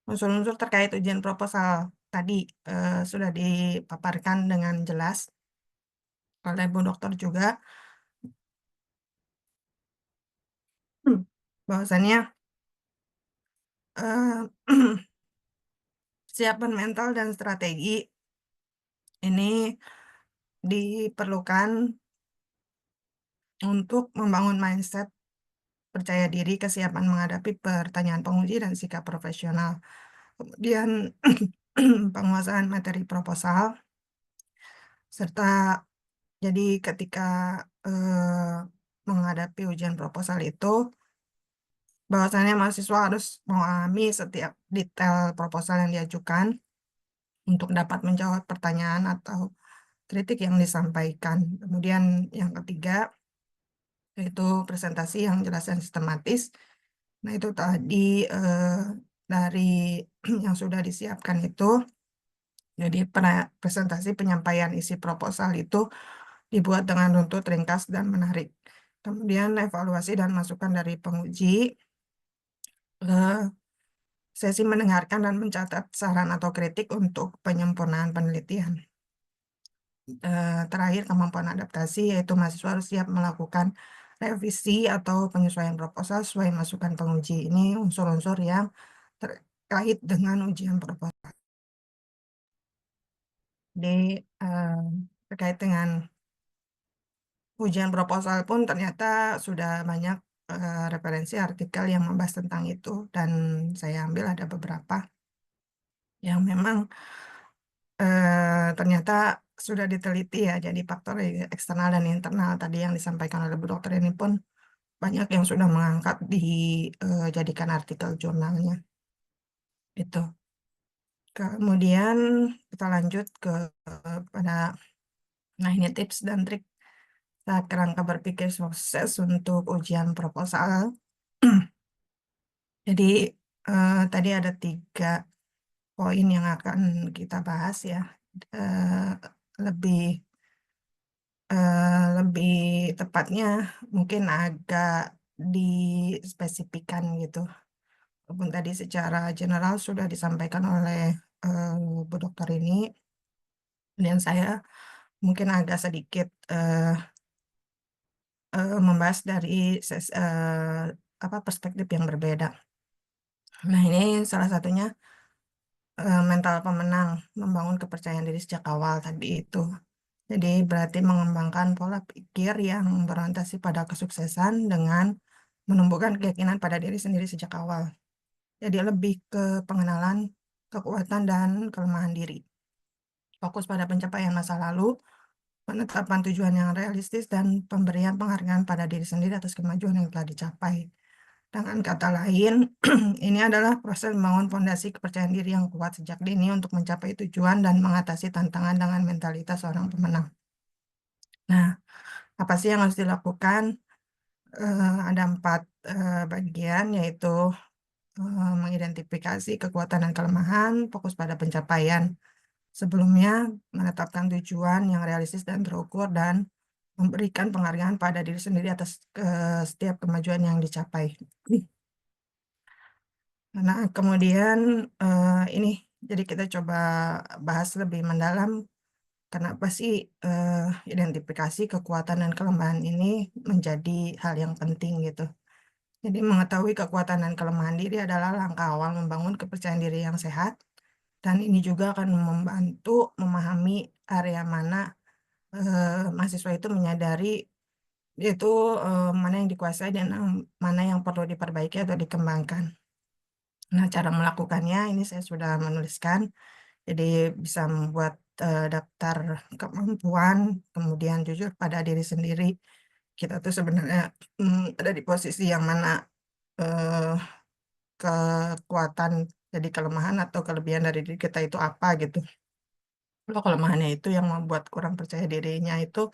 unsur-unsur terkait ujian proposal tadi sudah dipaparkan dengan jelas oleh Bu Dokter juga, bahwasannya kesiapan mental dan strategi ini diperlukan untuk membangun mindset percaya diri, kesiapan menghadapi pertanyaan penguji, dan sikap profesional. Kemudian penguasaan materi proposal, serta jadi ketika menghadapi ujian proposal itu, bahwasannya mahasiswa harus memahami setiap detail proposal yang diajukan untuk dapat menjawab pertanyaan atau kritik yang disampaikan. Kemudian yang ketiga, yaitu presentasi yang jelas dan sistematis. Nah, itu tadi dari yang sudah disiapkan itu, jadi presentasi penyampaian isi proposal itu dibuat dengan runtut, ringkas, dan menarik. Kemudian evaluasi dan masukan dari penguji, sesi mendengarkan dan mencatat saran atau kritik untuk penyempurnaan penelitian. terakhir kemampuan adaptasi, yaitu mahasiswa harus siap melakukan revisi atau penyesuaian proposal sesuai masukan penguji. Ini unsur-unsur yang terkait dengan ujian proposal. Jadi terkait dengan ujian proposal pun ternyata sudah banyak referensi artikel yang membahas tentang itu, dan saya ambil ada beberapa yang memang ternyata sudah diteliti ya. Jadi faktor eksternal dan internal tadi yang disampaikan oleh Bu Dokter ini pun banyak yang sudah mengangkat dijadikan artikel jurnalnya. Itu. Kemudian kita lanjut ke pada, nah ini tips dan trik saat kerangka berpikir sukses untuk ujian proposal. Jadi tadi ada 3 poin yang akan kita bahas ya. Lebih lebih tepatnya mungkin agak dispesifikan gitu. Walaupun tadi secara general sudah disampaikan oleh Bu Dokter ini, dan saya mungkin agak sedikit membahas dari perspektif yang berbeda. Nah, ini salah satunya mental pemenang, membangun kepercayaan diri sejak awal tadi itu. Jadi berarti mengembangkan pola pikir yang berorientasi pada kesuksesan dengan menumbuhkan keyakinan pada diri sendiri sejak awal. Jadi lebih ke pengenalan kekuatan dan kelemahan diri. Fokus pada pencapaian masa lalu, penetapan tujuan yang realistis, dan pemberian penghargaan pada diri sendiri atas kemajuan yang telah dicapai. Dengan kata lain, ini adalah proses membangun fondasi kepercayaan diri yang kuat sejak dini untuk mencapai tujuan dan mengatasi tantangan dengan mentalitas seorang pemenang. Nah, apa sih yang harus dilakukan? Ada 4 bagian, yaitu mengidentifikasi kekuatan dan kelemahan, fokus pada pencapaian sebelumnya, menetapkan tujuan yang realistis dan terukur, dan memberikan penghargaan pada diri sendiri atas setiap kemajuan yang dicapai. Nah, kemudian ini, jadi kita coba bahas lebih mendalam kenapa sih identifikasi kekuatan dan kelemahan ini menjadi hal yang penting gitu. Jadi mengetahui kekuatan dan kelemahan diri adalah langkah awal membangun kepercayaan diri yang sehat, dan ini juga akan membantu memahami area mana mahasiswa itu menyadari itu mana yang dikuasai dan mana yang perlu diperbaiki atau dikembangkan. Nah, cara melakukannya ini saya sudah menuliskan. Jadi bisa membuat daftar kemampuan, kemudian jujur pada diri sendiri. Kita tuh sebenarnya ada di posisi yang mana kekuatan jadi kelemahan atau kelebihan dari diri kita itu apa gitu. Kalau kelemahannya itu yang membuat kurang percaya dirinya itu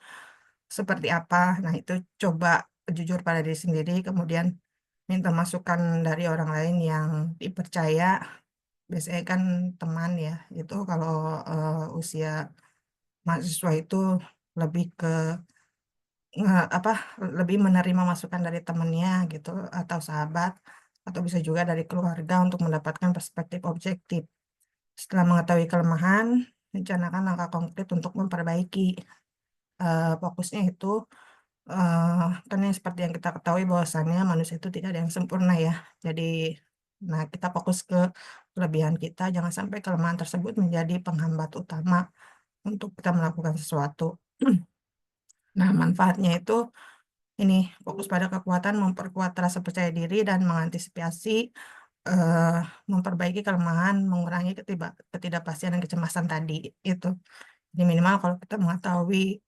seperti apa. Nah, itu coba jujur pada diri sendiri, kemudian minta masukan dari orang lain yang dipercaya. Biasanya kan teman ya, itu kalau usia mahasiswa itu lebih ke lebih menerima masukan dari temannya gitu, atau sahabat, atau bisa juga dari keluarga untuk mendapatkan perspektif objektif. Setelah mengetahui kelemahan, rencanakan langkah konkret untuk memperbaiki. Fokusnya itu kan yang seperti yang kita ketahui bahwasannya manusia itu tidak ada yang sempurna ya. Jadi, nah kita fokus ke kelebihan kita, jangan sampai kelemahan tersebut menjadi penghambat utama untuk kita melakukan sesuatu. Nah, manfaatnya itu ini, fokus pada kekuatan, memperkuat rasa percaya diri, dan mengantisipasi memperbaiki kelemahan, mengurangi ketidakpastian dan kecemasan tadi itu. Jadi minimal kalau kita mengetahui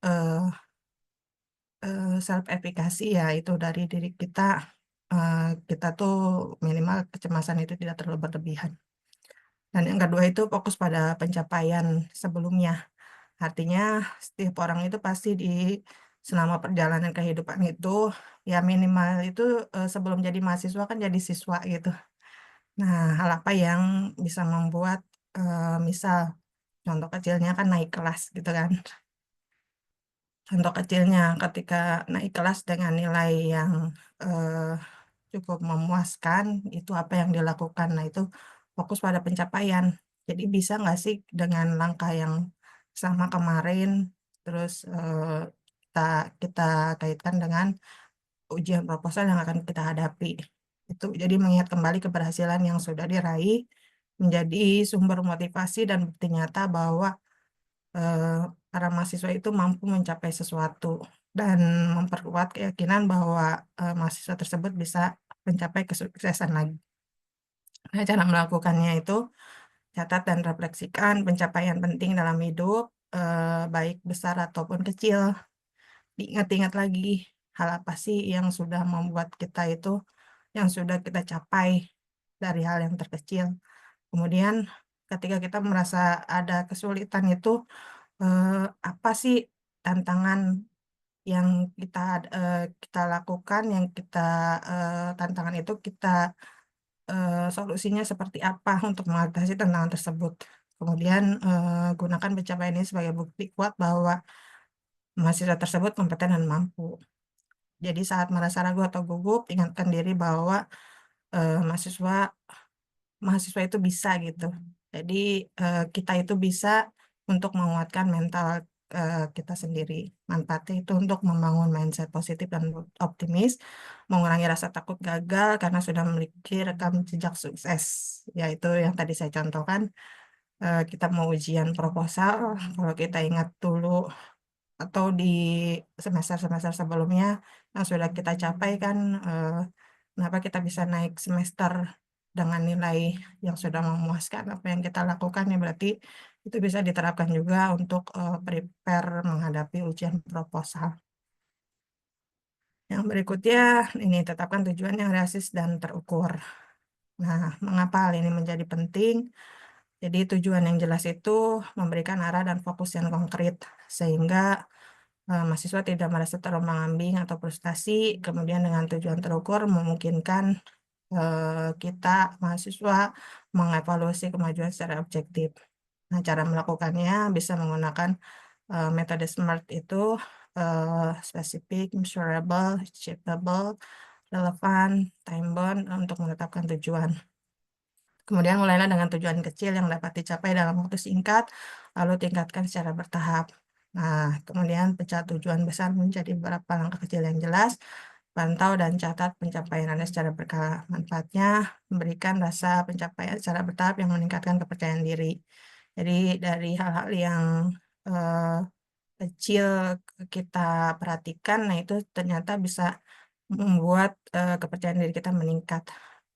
self efficacy ya itu dari diri kita, kita tuh minimal kecemasan itu tidak terlalu berlebihan. Dan yang kedua itu fokus pada pencapaian sebelumnya. Artinya setiap orang itu pasti selama perjalanan kehidupan itu ya minimal itu sebelum jadi mahasiswa kan jadi siswa gitu. Nah, hal apa yang bisa membuat misal contoh kecilnya kan naik kelas gitu kan. Contoh kecilnya ketika naik kelas dengan nilai yang cukup memuaskan, itu apa yang dilakukan. Nah, itu fokus pada pencapaian. Jadi bisa nggak sih dengan langkah yang sama kemarin, terus kita kaitkan dengan ujian proposal yang akan kita hadapi. Itu jadi mengingat kembali keberhasilan yang sudah diraih menjadi sumber motivasi dan bukti nyata bahwa para mahasiswa itu mampu mencapai sesuatu dan memperkuat keyakinan bahwa mahasiswa tersebut bisa mencapai kesuksesan lagi. Nah, cara melakukannya itu catat dan refleksikan pencapaian penting dalam hidup, baik besar ataupun kecil. Diingat-ingat lagi hal apa sih yang sudah membuat kita itu, yang sudah kita capai dari hal yang terkecil. Kemudian ketika kita merasa ada kesulitan itu, apa sih tantangan yang kita lakukan, yang kita tantangan itu kita solusinya seperti apa untuk mengatasi tantangan tersebut. Kemudian gunakan pencapaian ini sebagai bukti kuat bahwa mahasiswa tersebut kompeten dan mampu. Jadi saat merasa ragu atau gugup, ingatkan diri bahwa mahasiswa itu bisa gitu. Jadi kita itu bisa untuk menguatkan mental kita sendiri. Manfaatnya itu untuk membangun mindset positif dan optimis, mengurangi rasa takut gagal karena sudah memiliki rekam jejak sukses. Yaitu yang tadi saya contohkan, kita mau ujian proposal, kalau kita ingat dulu atau di semester-semester sebelumnya yang sudah kita capai kan, kenapa kita bisa naik semester dengan nilai yang sudah memuaskan apa yang kita lakukan, ya berarti itu bisa diterapkan juga untuk prepare menghadapi ujian proposal. Yang berikutnya ini tetapkan tujuan yang realistis dan terukur. Nah, mengapa hal ini menjadi penting? Jadi tujuan yang jelas itu memberikan arah dan fokus yang konkret sehingga mahasiswa tidak merasa terombang-ambing atau frustasi. Kemudian dengan tujuan terukur memungkinkan kita mahasiswa mengevaluasi kemajuan secara objektif. Nah, cara melakukannya bisa menggunakan metode SMART itu specific, measurable, achievable, relevant, time bound untuk menetapkan tujuan. Kemudian mulailah dengan tujuan kecil yang dapat dicapai dalam waktu singkat, lalu tingkatkan secara bertahap. Nah, kemudian pecah tujuan besar menjadi beberapa langkah kecil yang jelas, pantau dan catat pencapaian Anda secara berkala. Manfaatnya memberikan rasa pencapaian secara bertahap yang meningkatkan kepercayaan diri. Jadi dari hal-hal yang eh, kecil kita perhatikan, nah itu ternyata bisa membuat kepercayaan diri kita meningkat.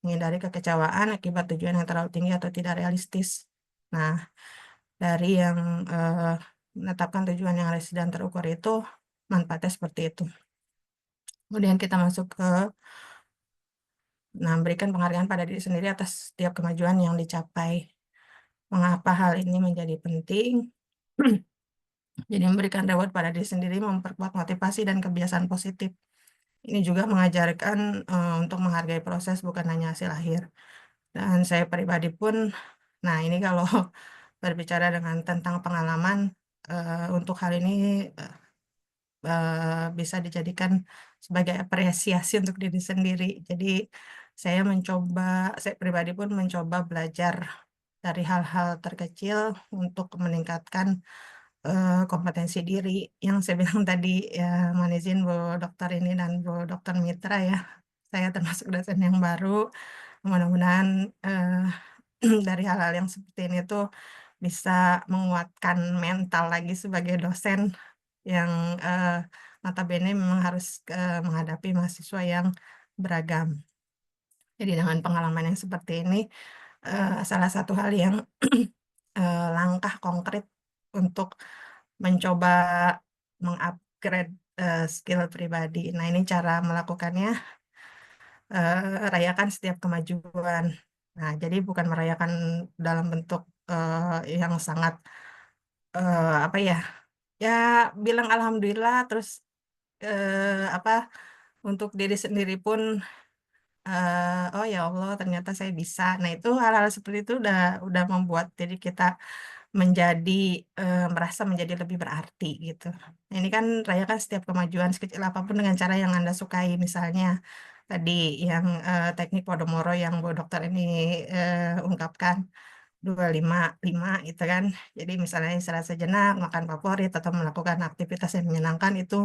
Menghindari kekecewaan akibat tujuan yang terlalu tinggi atau tidak realistis. Nah, dari yang menetapkan tujuan yang realistis dan terukur itu, manfaatnya seperti itu. Kemudian kita masuk ke berikan penghargaan pada diri sendiri atas setiap kemajuan yang dicapai. Mengapa hal ini menjadi penting? Jadi memberikan reward pada diri sendiri memperkuat motivasi dan kebiasaan positif. Ini juga mengajarkan untuk menghargai proses bukan hanya hasil akhir. Dan saya pribadi pun, nah ini kalau berbicara tentang pengalaman, untuk hal ini bisa dijadikan sebagai apresiasi untuk diri sendiri. Jadi saya pribadi pun mencoba belajar dari hal-hal terkecil untuk meningkatkan kompetensi diri. Yang saya bilang tadi, ya mohon izin Bu Dokter ini dan Bu Dokter Mitra ya, saya termasuk dosen yang baru. Mudah-mudahan dari hal-hal yang seperti ini tuh bisa menguatkan mental lagi sebagai dosen yang notabene memang harus menghadapi mahasiswa yang beragam. Jadi dengan pengalaman yang seperti ini, salah satu hal yang langkah konkret untuk mencoba mengupgrade skill pribadi. Nah, ini cara melakukannya, rayakan setiap kemajuan. Nah, jadi bukan merayakan dalam bentuk yang sangat apa ya? Ya bilang alhamdulillah terus apa untuk diri sendiri pun oh ya Allah ternyata saya bisa. Nah, itu hal-hal seperti itu udah membuat diri kita menjadi merasa menjadi lebih berarti gitu. Nah, ini kan rayakan setiap kemajuan sekecil apapun dengan cara yang Anda sukai. Misalnya tadi yang teknik Podomoro yang Bu Dokter ini ungkapkan. 255 gitu kan. Jadi misalnya istirahat sejenak, makan favorit, atau melakukan aktivitas yang menyenangkan itu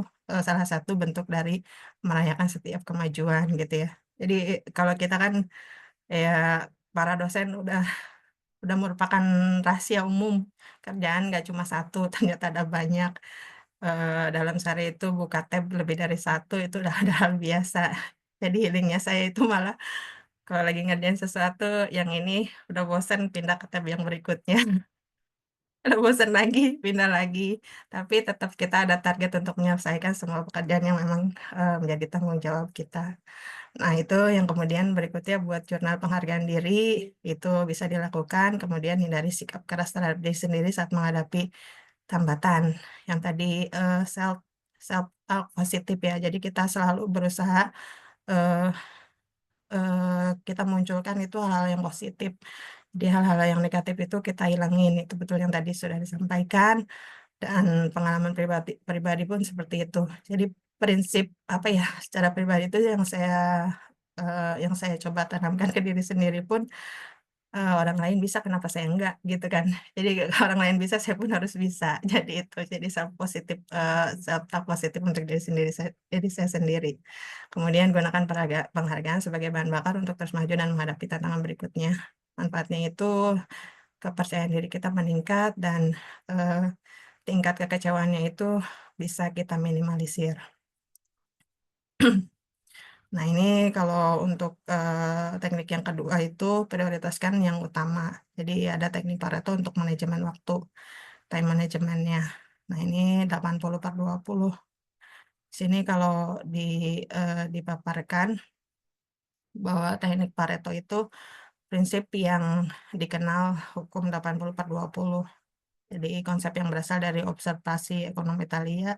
salah satu bentuk dari merayakan setiap kemajuan gitu ya. Jadi kalau kita kan ya para dosen udah merupakan rahasia umum, kerjaan nggak cuma satu, ternyata ada banyak. Dalam sehari itu buka tab lebih dari satu itu udah ada hal biasa. Jadi healingnya saya itu malah kalau lagi ngerjain sesuatu yang ini udah bosen pindah ke tab yang berikutnya. Udah bosen lagi pindah lagi. Tapi tetap kita ada target untuk menyelesaikan semua pekerjaan yang memang menjadi tanggung jawab kita. Nah, itu yang kemudian berikutnya buat jurnal penghargaan diri itu bisa dilakukan, kemudian hindari sikap keras terhadap diri sendiri saat menghadapi tambatan. Yang tadi self self talk positif ya. Jadi kita selalu berusaha eh, kita munculkan itu hal-hal yang positif. Di hal-hal yang negatif itu kita hilangin. Itu betul yang tadi sudah disampaikan dan pengalaman pribadi pribadi pun seperti itu. Jadi prinsip apa ya secara pribadi itu yang saya coba tanamkan ke diri sendiri pun orang lain bisa kenapa saya enggak gitu kan. Jadi orang lain bisa saya pun harus bisa. Jadi itu jadi self talk positif untuk diri saya sendiri. Kemudian gunakan penghargaan sebagai bahan bakar untuk terus maju dan menghadapi tantangan berikutnya. Manfaatnya itu kepercayaan diri kita meningkat dan eh, tingkat kekecewaannya itu bisa kita minimalisir. Nah, ini kalau untuk teknik yang kedua itu prioritaskan yang utama. Jadi ada teknik Pareto untuk manajemen waktu, time manajemennya. Nah, ini 80/20. Di sini kalau dipaparkan bahwa teknik Pareto itu prinsip yang dikenal hukum 80/20. Jadi konsep yang berasal dari observasi ekonomi Italia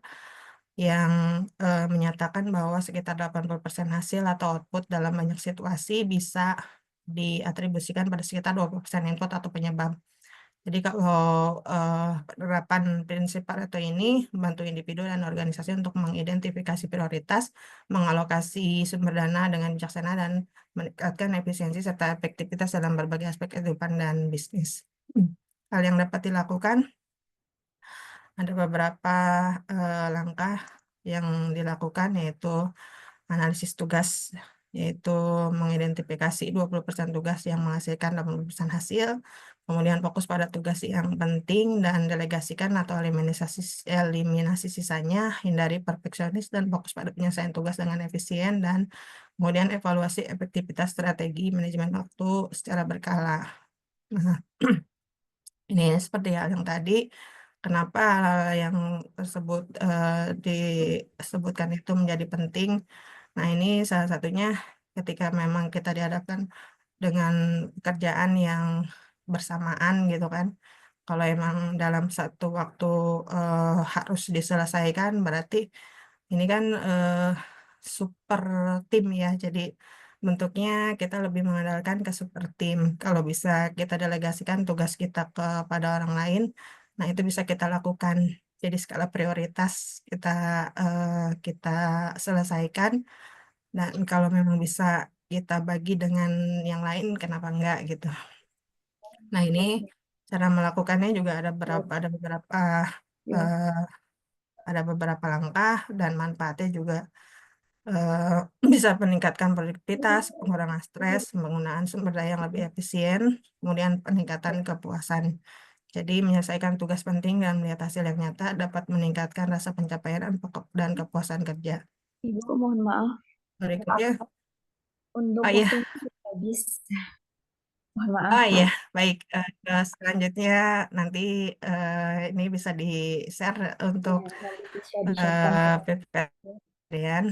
yang menyatakan bahwa sekitar 80% hasil atau output dalam banyak situasi bisa diatribusikan pada sekitar 20% input atau penyebab. Jadi kalau penerapan prinsip Pareto ini membantu individu dan organisasi untuk mengidentifikasi prioritas, mengalokasi sumber dana dengan bijaksana, dan meningkatkan efisiensi serta efektivitas dalam berbagai aspek kehidupan dan bisnis. Hal yang dapat dilakukan ada beberapa langkah yang dilakukan yaitu analisis tugas, yaitu mengidentifikasi 20% tugas yang menghasilkan 80% hasil, kemudian fokus pada tugas yang penting dan delegasikan atau eliminasi sisanya, hindari perfeksionis dan fokus pada penyelesaian tugas dengan efisien, dan kemudian evaluasi efektivitas strategi manajemen waktu secara berkala. Nah, ini seperti hal yang tadi, kenapa hal yang tersebut disebutkan itu menjadi penting. Nah, ini salah satunya ketika memang kita dihadapkan dengan pekerjaan yang bersamaan gitu kan. Kalau emang dalam satu waktu harus diselesaikan, berarti ini kan super tim ya. Jadi bentuknya kita lebih mengandalkan ke super tim. Kalau bisa kita delegasikan tugas kita kepada orang lain, nah itu bisa kita lakukan. Jadi skala prioritas kita selesaikan, dan kalau memang bisa kita bagi dengan yang lain, kenapa enggak gitu. Nah, ini cara melakukannya juga eh, ada beberapa langkah, dan manfaatnya juga eh, bisa meningkatkan produktivitas, pengurangan stres, penggunaan sumber daya yang lebih efisien, kemudian peningkatan kepuasan. Jadi menyelesaikan tugas penting dan melihat hasil yang nyata dapat meningkatkan rasa pencapaian dan kepuasan kerja. Ibu, mohon maaf. Berikutnya, Untuk oh iya, waktunya sudah habis. Mohon maaf. oh iya, baik. Selanjutnya nanti ini bisa di-share untuk Nanti bisa di-share-kan ke PPN,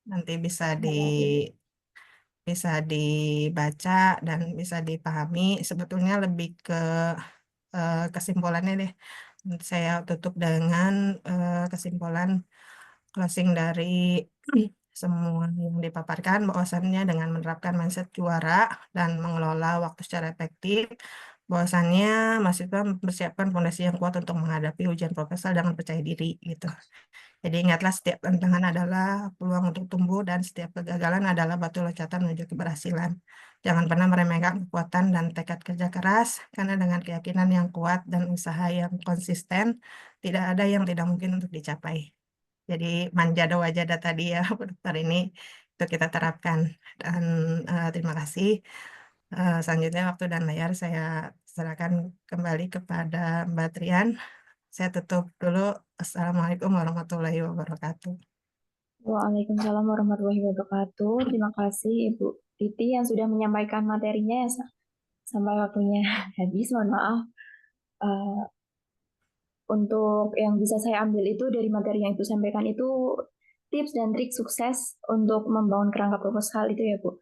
nanti Terima kasih. bisa dibaca dan bisa dipahami. Sebetulnya lebih ke kesimpulannya deh. Saya tutup dengan kesimpulan closing dari semua yang dipaparkan, bahwasannya dengan menerapkan mindset juara dan mengelola waktu secara efektif, bahwasannya mahasiswa mempersiapkan fondasi yang kuat untuk menghadapi ujian proposal dengan percaya diri gitu. Jadi ingatlah, setiap tantangan adalah peluang untuk tumbuh dan setiap kegagalan adalah batu loncatan menuju keberhasilan. Jangan pernah meremehkan kekuatan dan tekad kerja keras, karena dengan keyakinan yang kuat dan usaha yang konsisten, tidak ada yang tidak mungkin untuk dicapai. Jadi manjada wajada tadi ya, Bu Dokter, ini itu kita terapkan. Dan terima kasih. Selanjutnya waktu dan layar saya serahkan kembali kepada Mbak Trian. Saya tutup dulu. Assalamualaikum warahmatullahi wabarakatuh. Waalaikumsalam warahmatullahi wabarakatuh. Terima kasih Ibu Titi yang sudah menyampaikan materinya ya, sampai waktunya habis. Mohon maaf. Untuk yang bisa saya ambil itu dari materi yang Ibu sampaikan itu tips dan trik sukses untuk membangun kerangka proposal itu ya Bu.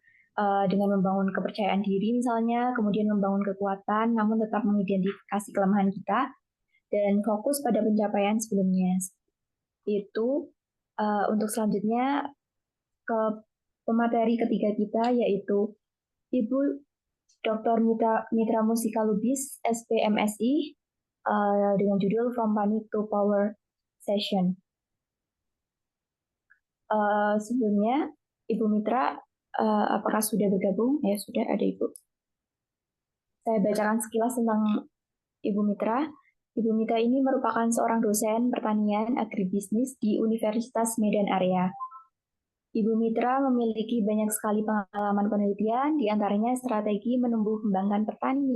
Dengan membangun kepercayaan diri misalnya, kemudian membangun kekuatan, namun tetap mengidentifikasi kelemahan kita dan fokus pada pencapaian sebelumnya. Itu untuk selanjutnya ke pemateri ketiga kita, yaitu Ibu Dr. Mitra Musika Lubis, SPMSI, dengan judul From Panic to Power Session. Sebelumnya, Ibu Mitra, apakah sudah bergabung? Ya, sudah ada Ibu. Saya bacakan sekilas tentang Ibu Mitra. Ibu Mitra ini merupakan seorang dosen pertanian agribisnis di Universitas Medan Area. Ibu Mitra memiliki banyak sekali pengalaman penelitian, diantaranya strategi menumbuh kembangkan petani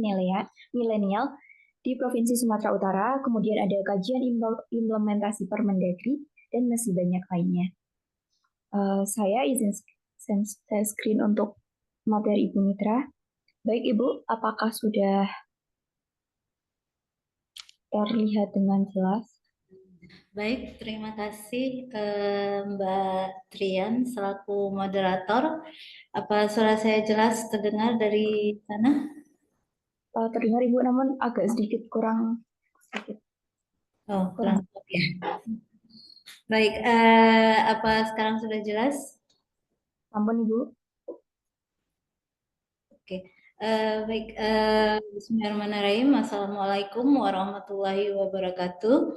milenial di Provinsi Sumatera Utara, kemudian ada kajian implementasi Permendagri, dan masih banyak lainnya. Saya izin share screen untuk materi Ibu Mitra. Baik Ibu, apakah sudah terlihat dengan jelas? Baik, terima kasih Mbak Trian selaku moderator. Apa suara saya jelas terdengar dari sana? Terdengar Ibu, namun agak sedikit kurang sedikit. Oh, kurang ya. Baik, apa sekarang sudah jelas? Ampun Ibu. Oke, baik. Bismillahirrahmanirrahim. Assalamualaikum warahmatullahi wabarakatuh.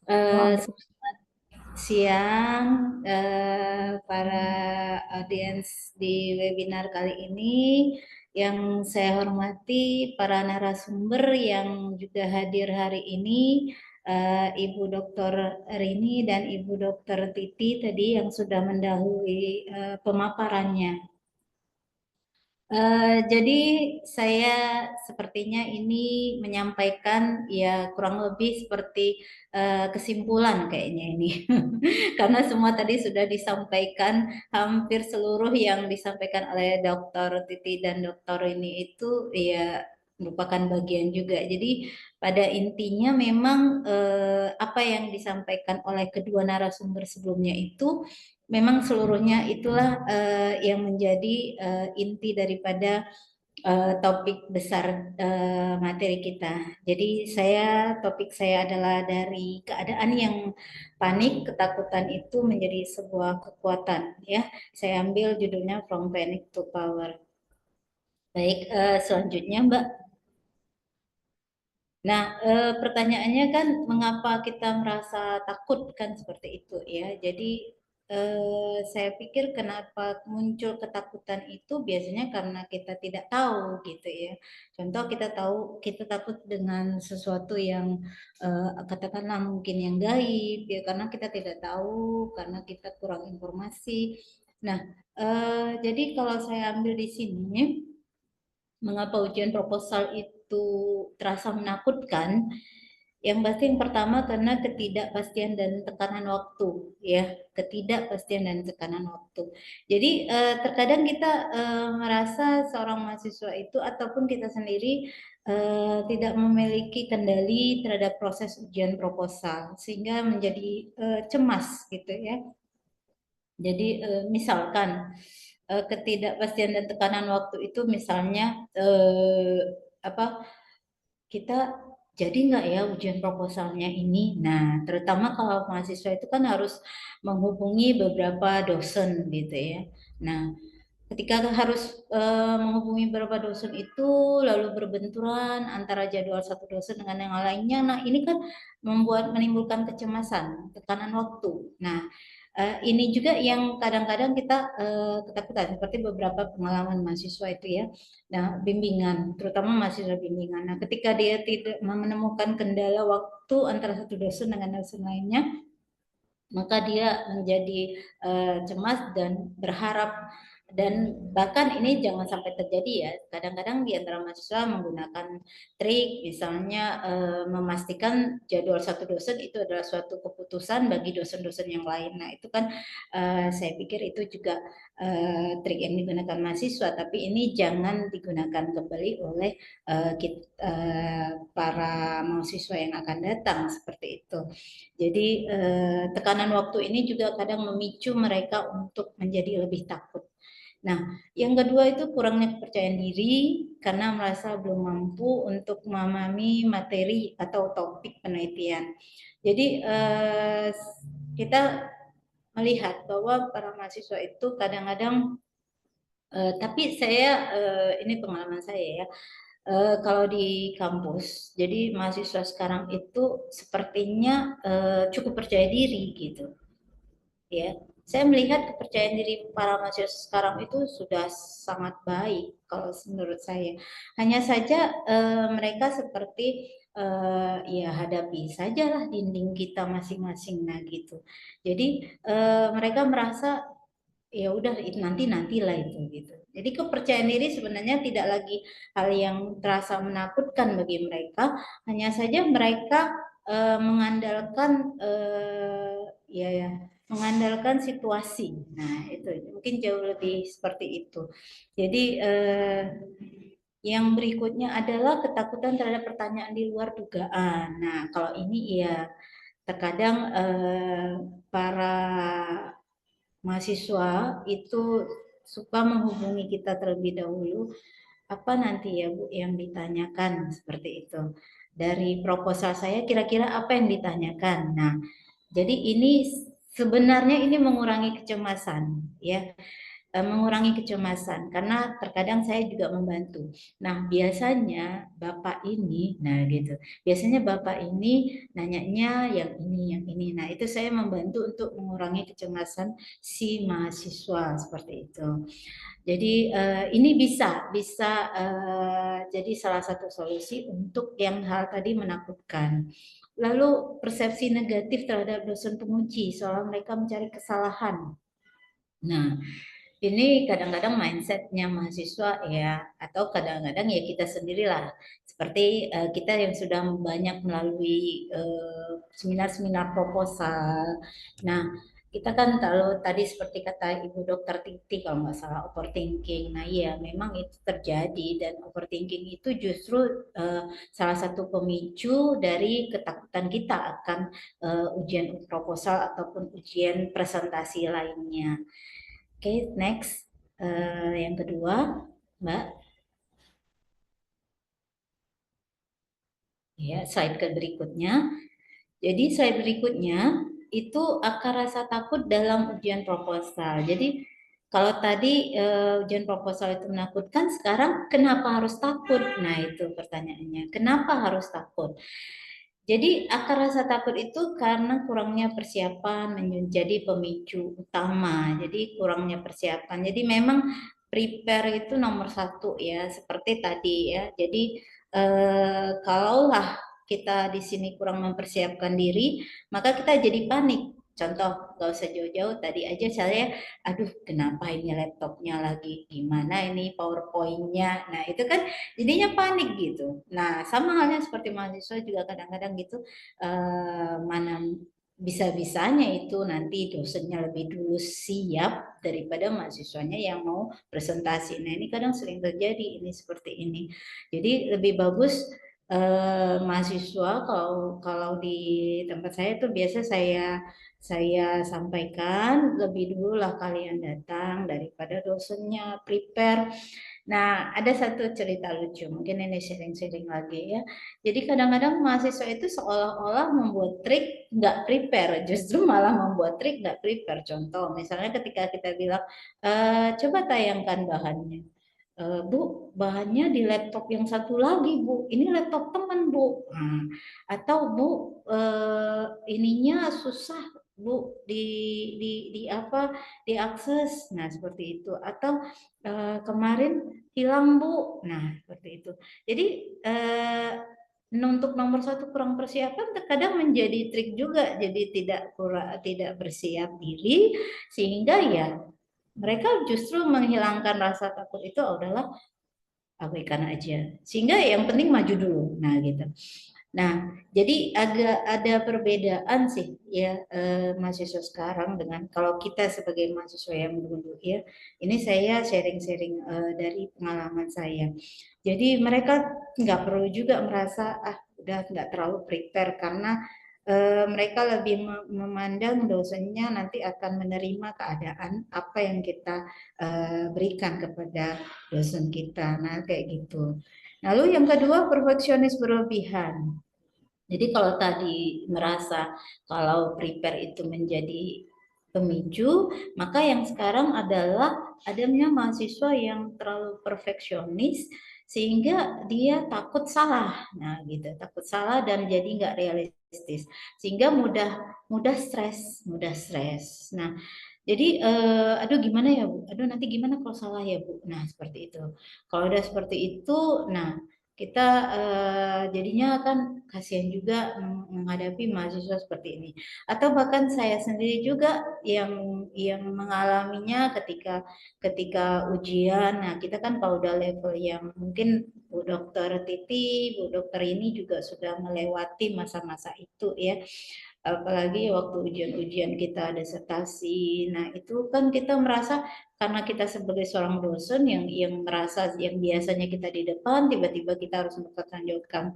Selamat siang para audiens di webinar kali ini. Yang saya hormati para narasumber yang juga hadir hari ini, Ibu Dr. Rini dan Ibu Dr. Titi tadi yang sudah mendahului pemaparannya. Jadi saya sepertinya ini menyampaikan ya kurang lebih seperti kesimpulan kayaknya ini. Karena semua tadi sudah disampaikan, hampir seluruh yang disampaikan oleh Dr. Titi dan Dr. ini itu ya merupakan bagian juga. Jadi pada intinya memang apa yang disampaikan oleh kedua narasumber sebelumnya itu memang seluruhnya itulah yang menjadi inti daripada topik besar materi kita. Jadi topik saya adalah dari keadaan yang panik, ketakutan itu menjadi sebuah kekuatan. Ya, saya ambil judulnya From Panic to Power. Baik, selanjutnya Mbak. Nah, pertanyaannya kan mengapa kita merasa takut kan seperti itu ya. Jadi saya pikir kenapa muncul ketakutan itu biasanya karena kita tidak tahu gitu ya. Contoh kita tahu kita takut dengan sesuatu yang katakanlah mungkin yang gaib ya karena kita tidak tahu, karena kita kurang informasi. Nah, jadi kalau saya ambil di sini mengapa ujian proposal itu terasa menakutkan? Yang pasti yang pertama karena ketidakpastian dan tekanan waktu, ya, ketidakpastian dan tekanan waktu. Jadi terkadang kita merasa seorang mahasiswa itu ataupun kita sendiri tidak memiliki kendali terhadap proses ujian proposal sehingga menjadi cemas gitu ya. Jadi misalkan ketidakpastian dan tekanan waktu itu misalnya kita jadi nggak ya ujian proposalnya ini. Nah, terutama kalau mahasiswa itu kan harus menghubungi beberapa dosen gitu ya. Nah, ketika harus menghubungi beberapa dosen itu lalu berbenturan antara jadwal satu dosen dengan yang lainnya. Nah, ini kan menimbulkan kecemasan, tekanan waktu. Nah, Ini juga yang kadang-kadang kita ketakutan, seperti beberapa pengalaman mahasiswa itu ya. Nah, bimbingan, terutama mahasiswa bimbingan. Nah, ketika dia tidak menemukan kendala waktu antara satu dosen dengan dosen lainnya, maka dia menjadi cemas dan berharap, dan bahkan ini jangan sampai terjadi ya. Kadang-kadang di antara mahasiswa menggunakan trik, misalnya memastikan jadwal satu dosen itu adalah suatu keputusan bagi dosen-dosen yang lain. Nah, itu kan saya pikir itu juga trik yang digunakan mahasiswa, tapi ini jangan digunakan kembali oleh para mahasiswa yang akan datang seperti itu. Jadi tekanan waktu ini juga kadang memicu mereka untuk menjadi lebih takut. Nah, yang kedua itu kurangnya kepercayaan diri karena merasa belum mampu untuk memahami materi atau topik penelitian. Jadi kita melihat bahwa para mahasiswa itu kadang-kadang, tapi saya ini pengalaman saya ya, kalau di kampus, jadi mahasiswa sekarang itu sepertinya cukup percaya diri gitu, ya. Saya melihat kepercayaan diri para mahasiswa sekarang itu sudah sangat baik kalau menurut saya. Hanya saja mereka seperti ya hadapi sajalah dinding kita masing-masing, nah gitu. Jadi mereka merasa ya udah nantilah itu gitu. Jadi kepercayaan diri sebenarnya tidak lagi hal yang terasa menakutkan bagi mereka, hanya saja mereka mengandalkan mengandalkan situasi. Nah, itu mungkin jauh lebih seperti itu. Jadi yang berikutnya adalah ketakutan terhadap pertanyaan di luar dugaan. Nah, kalau ini ya terkadang para mahasiswa itu suka menghubungi kita terlebih dahulu, apa nanti ya Bu yang ditanyakan, seperti itu. Dari proposal saya kira-kira apa yang ditanyakan. Nah, jadi ini sebenarnya ini mengurangi kecemasan ya. Mengurangi kecemasan karena terkadang saya juga membantu. Nah, biasanya Bapak ini, nah gitu. Biasanya Bapak ini nanyanya yang ini. Nah, itu saya membantu untuk mengurangi kecemasan si mahasiswa seperti itu. Jadi ini bisa jadi salah satu solusi untuk yang hal tadi menakutkan. Lalu persepsi negatif terhadap dosen penguji, soal mereka mencari kesalahan. Nah, ini kadang-kadang mindsetnya mahasiswa ya, atau kadang-kadang ya kita sendirilah. Seperti kita yang sudah banyak melalui seminar-seminar proposal. Nah, kita kan kalau tadi seperti kata Ibu Dokter Titi kalau nggak salah overthinking. Nah iya memang itu terjadi, dan overthinking itu justru salah satu pemicu dari ketakutan kita akan ujian proposal ataupun ujian presentasi lainnya. Oke, next. Yang kedua, Mbak. Ya, slide berikutnya. Jadi slide berikutnya itu akar rasa takut dalam ujian proposal. Jadi kalau tadi ujian proposal itu menakutkan, sekarang kenapa harus takut? Nah, itu pertanyaannya. Kenapa harus takut? Jadi akar rasa takut itu karena kurangnya persiapan menjadi pemicu utama. Jadi kurangnya persiapan. Jadi memang prepare itu nomor satu ya, seperti tadi ya. Jadi kalaulah kita di sini kurang mempersiapkan diri, maka kita jadi panik. Contoh, gak usah jauh-jauh, tadi aja saya, aduh kenapa ini laptopnya lagi, gimana ini PowerPoint-nya. Nah itu kan jadinya panik gitu. Nah sama halnya seperti mahasiswa juga kadang-kadang gitu, mana bisa-bisanya itu nanti dosennya lebih dulu siap daripada mahasiswanya yang mau presentasi. Nah ini kadang sering terjadi ini seperti ini. Jadi lebih bagus mahasiswa, kalau di tempat saya tuh biasa saya sampaikan lebih dulu lah kalian datang daripada dosennya prepare. Nah, ada satu cerita lucu, mungkin ini sharing-sharing lagi ya. Jadi kadang-kadang mahasiswa itu seolah-olah membuat trik nggak prepare, justru malah membuat trik nggak prepare. Contoh, misalnya ketika kita bilang, coba tayangkan bahannya. Bu, bahannya di laptop yang satu lagi, Bu. Ini laptop teman, Bu. Nah, atau Bu, ininya susah Bu, di apa, diakses, nah seperti itu. Atau kemarin hilang Bu, nah seperti itu. Jadi untuk nomor satu kurang persiapan terkadang menjadi trik juga, jadi tidak bersiap diri, sehingga ya mereka justru menghilangkan rasa takut itu adalah abaikan aja, sehingga yang penting maju dulu, nah gitu. Nah, jadi ada perbedaan sih ya, mahasiswa sekarang dengan kalau kita sebagai mahasiswa yang dulu ya. Ini saya sharing-sharing dari pengalaman saya. Jadi mereka nggak perlu juga merasa udah nggak terlalu prepare, karena mereka lebih memandang dosennya nanti akan menerima keadaan apa yang kita berikan kepada dosen kita. Nah, kayak gitu. Lalu yang kedua, perfeksionis berlebihan. Jadi kalau tadi merasa kalau prepare itu menjadi pemicu, maka yang sekarang adalah adanya mahasiswa yang terlalu perfeksionis sehingga dia takut salah. Nah, gitu, takut salah dan jadi nggak realistis. Sehingga mudah stres. Nah, jadi aduh gimana ya Bu? Aduh nanti gimana kalau salah ya Bu? Nah, seperti itu. Kalau udah seperti itu, nah kita jadinya kan kasihan juga menghadapi mahasiswa seperti ini. Atau bahkan saya sendiri juga yang mengalaminya ketika ujian. Nah, kita kan kalau udah level yang mungkin Bu Dokter Titi, Bu Dokter ini juga sudah melewati masa-masa itu ya. Apalagi waktu ujian-ujian kita disertasi. Nah, itu kan kita merasa karena kita sebagai seorang dosen yang merasa yang biasanya kita di depan, tiba-tiba kita harus mempertanggungjawabkan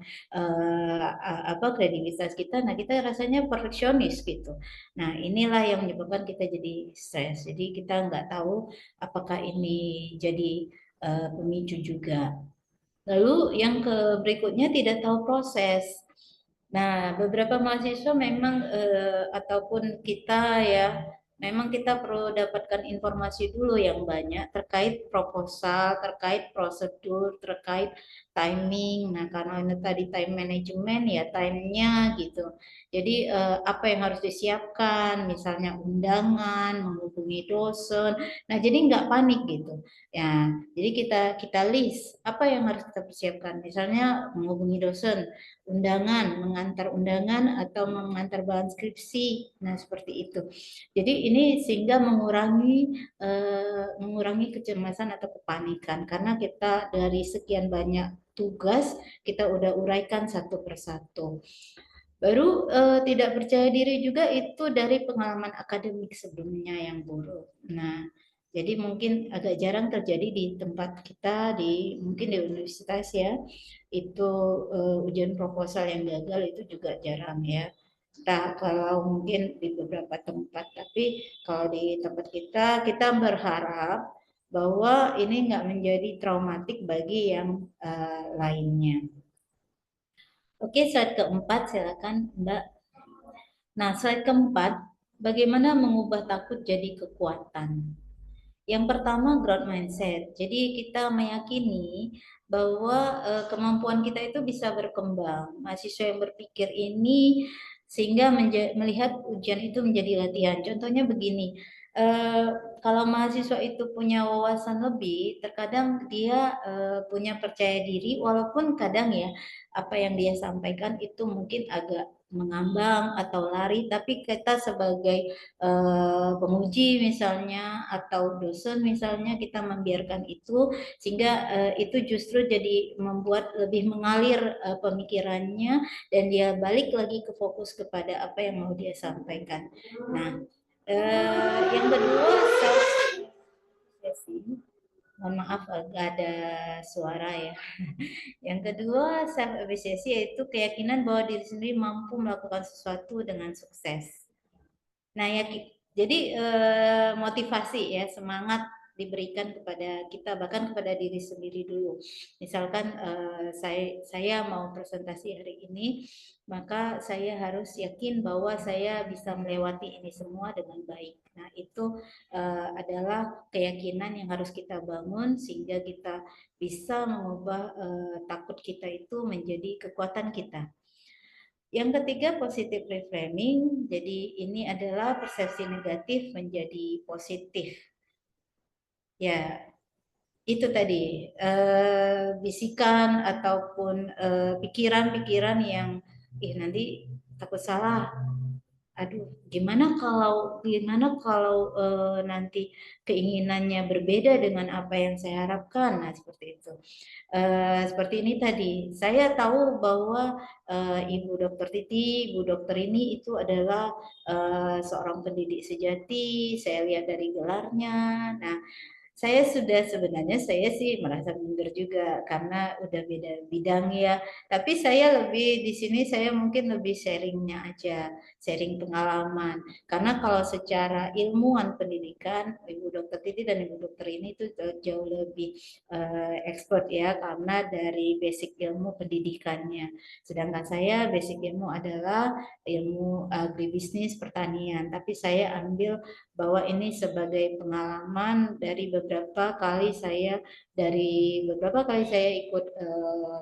kredibilitas kita. Nah, kita rasanya perfeksionis gitu. Nah, inilah yang menyebabkan kita jadi stres. Jadi kita nggak tahu apakah ini jadi pemicu juga. Lalu yang berikutnya tidak tahu proses. Nah, beberapa mahasiswa memang ataupun kita ya, memang kita perlu dapatkan informasi dulu yang banyak terkait proposal, terkait prosedur, terkait timing. Nah, karena ini tadi time management ya, time-nya gitu. Jadi apa yang harus disiapkan, misalnya undangan, menghubungi dosen. Nah, jadi nggak panik gitu. Ya, jadi kita list apa yang harus kita persiapkan. Misalnya menghubungi dosen, undangan, mengantar undangan atau mengantar bahan skripsi. Nah, seperti itu. Jadi ini sehingga mengurangi kecemasan atau kepanikan karena kita dari sekian banyak tugas kita udah uraikan satu persatu. Baru tidak percaya diri juga itu dari pengalaman akademik sebelumnya yang buruk. Nah, jadi mungkin agak jarang terjadi di tempat kita mungkin di universitas ya. Itu ujian proposal yang gagal itu juga jarang ya. Nah, kalau mungkin di beberapa tempat, tapi kalau di tempat kita berharap bahwa ini nggak menjadi traumatik bagi yang lainnya. Oke, slide keempat, silakan Mbak. Nah, slide keempat, bagaimana mengubah takut jadi kekuatan. Yang pertama, growth mindset. Jadi kita meyakini bahwa kemampuan kita itu bisa berkembang. Mahasiswa yang berpikir ini sehingga melihat ujian itu menjadi latihan. Contohnya begini, kalau mahasiswa itu punya wawasan lebih, terkadang dia punya percaya diri, walaupun kadang ya apa yang dia sampaikan itu mungkin agak mengambang atau lari, tapi kita sebagai penguji misalnya atau dosen misalnya kita membiarkan itu sehingga itu justru jadi membuat lebih mengalir pemikirannya dan dia balik lagi ke fokus kepada apa yang mau dia sampaikan. Nah, yang kedua self mohon maaf agak ada suara ya. Yang kedua self efficacy yaitu keyakinan bahwa diri sendiri mampu melakukan sesuatu dengan sukses. Nah ya, jadi motivasi ya, semangat diberikan kepada kita, bahkan kepada diri sendiri dulu. Misalkan saya mau presentasi hari ini, maka saya harus yakin bahwa saya bisa melewati ini semua dengan baik. Nah itu adalah keyakinan yang harus kita bangun sehingga kita bisa mengubah takut kita itu menjadi kekuatan kita. Yang ketiga, positive reframing. Jadi ini adalah persepsi negatif menjadi positif. Ya, itu tadi bisikan ataupun pikiran-pikiran yang nanti takut salah. Aduh, gimana kalau nanti keinginannya berbeda dengan apa yang saya harapkan. Nah, seperti itu. Seperti ini tadi, saya tahu bahwa Ibu Dokter Titi, Ibu Dokter ini itu adalah seorang pendidik sejati. Saya lihat dari gelarnya. Nah, saya sebenarnya saya sih merasa minder juga karena udah beda bidang ya. Tapi saya lebih di sini saya mungkin lebih sharingnya aja, sharing pengalaman. Karena kalau secara ilmuwan pendidikan, Ibu Dokter Titi dan Ibu Dokter ini itu jauh lebih expert ya karena dari basic ilmu pendidikannya. Sedangkan saya basic ilmu adalah ilmu agribisnis pertanian. Tapi saya ambil bahwa ini sebagai pengalaman dari beberapa kali saya ikut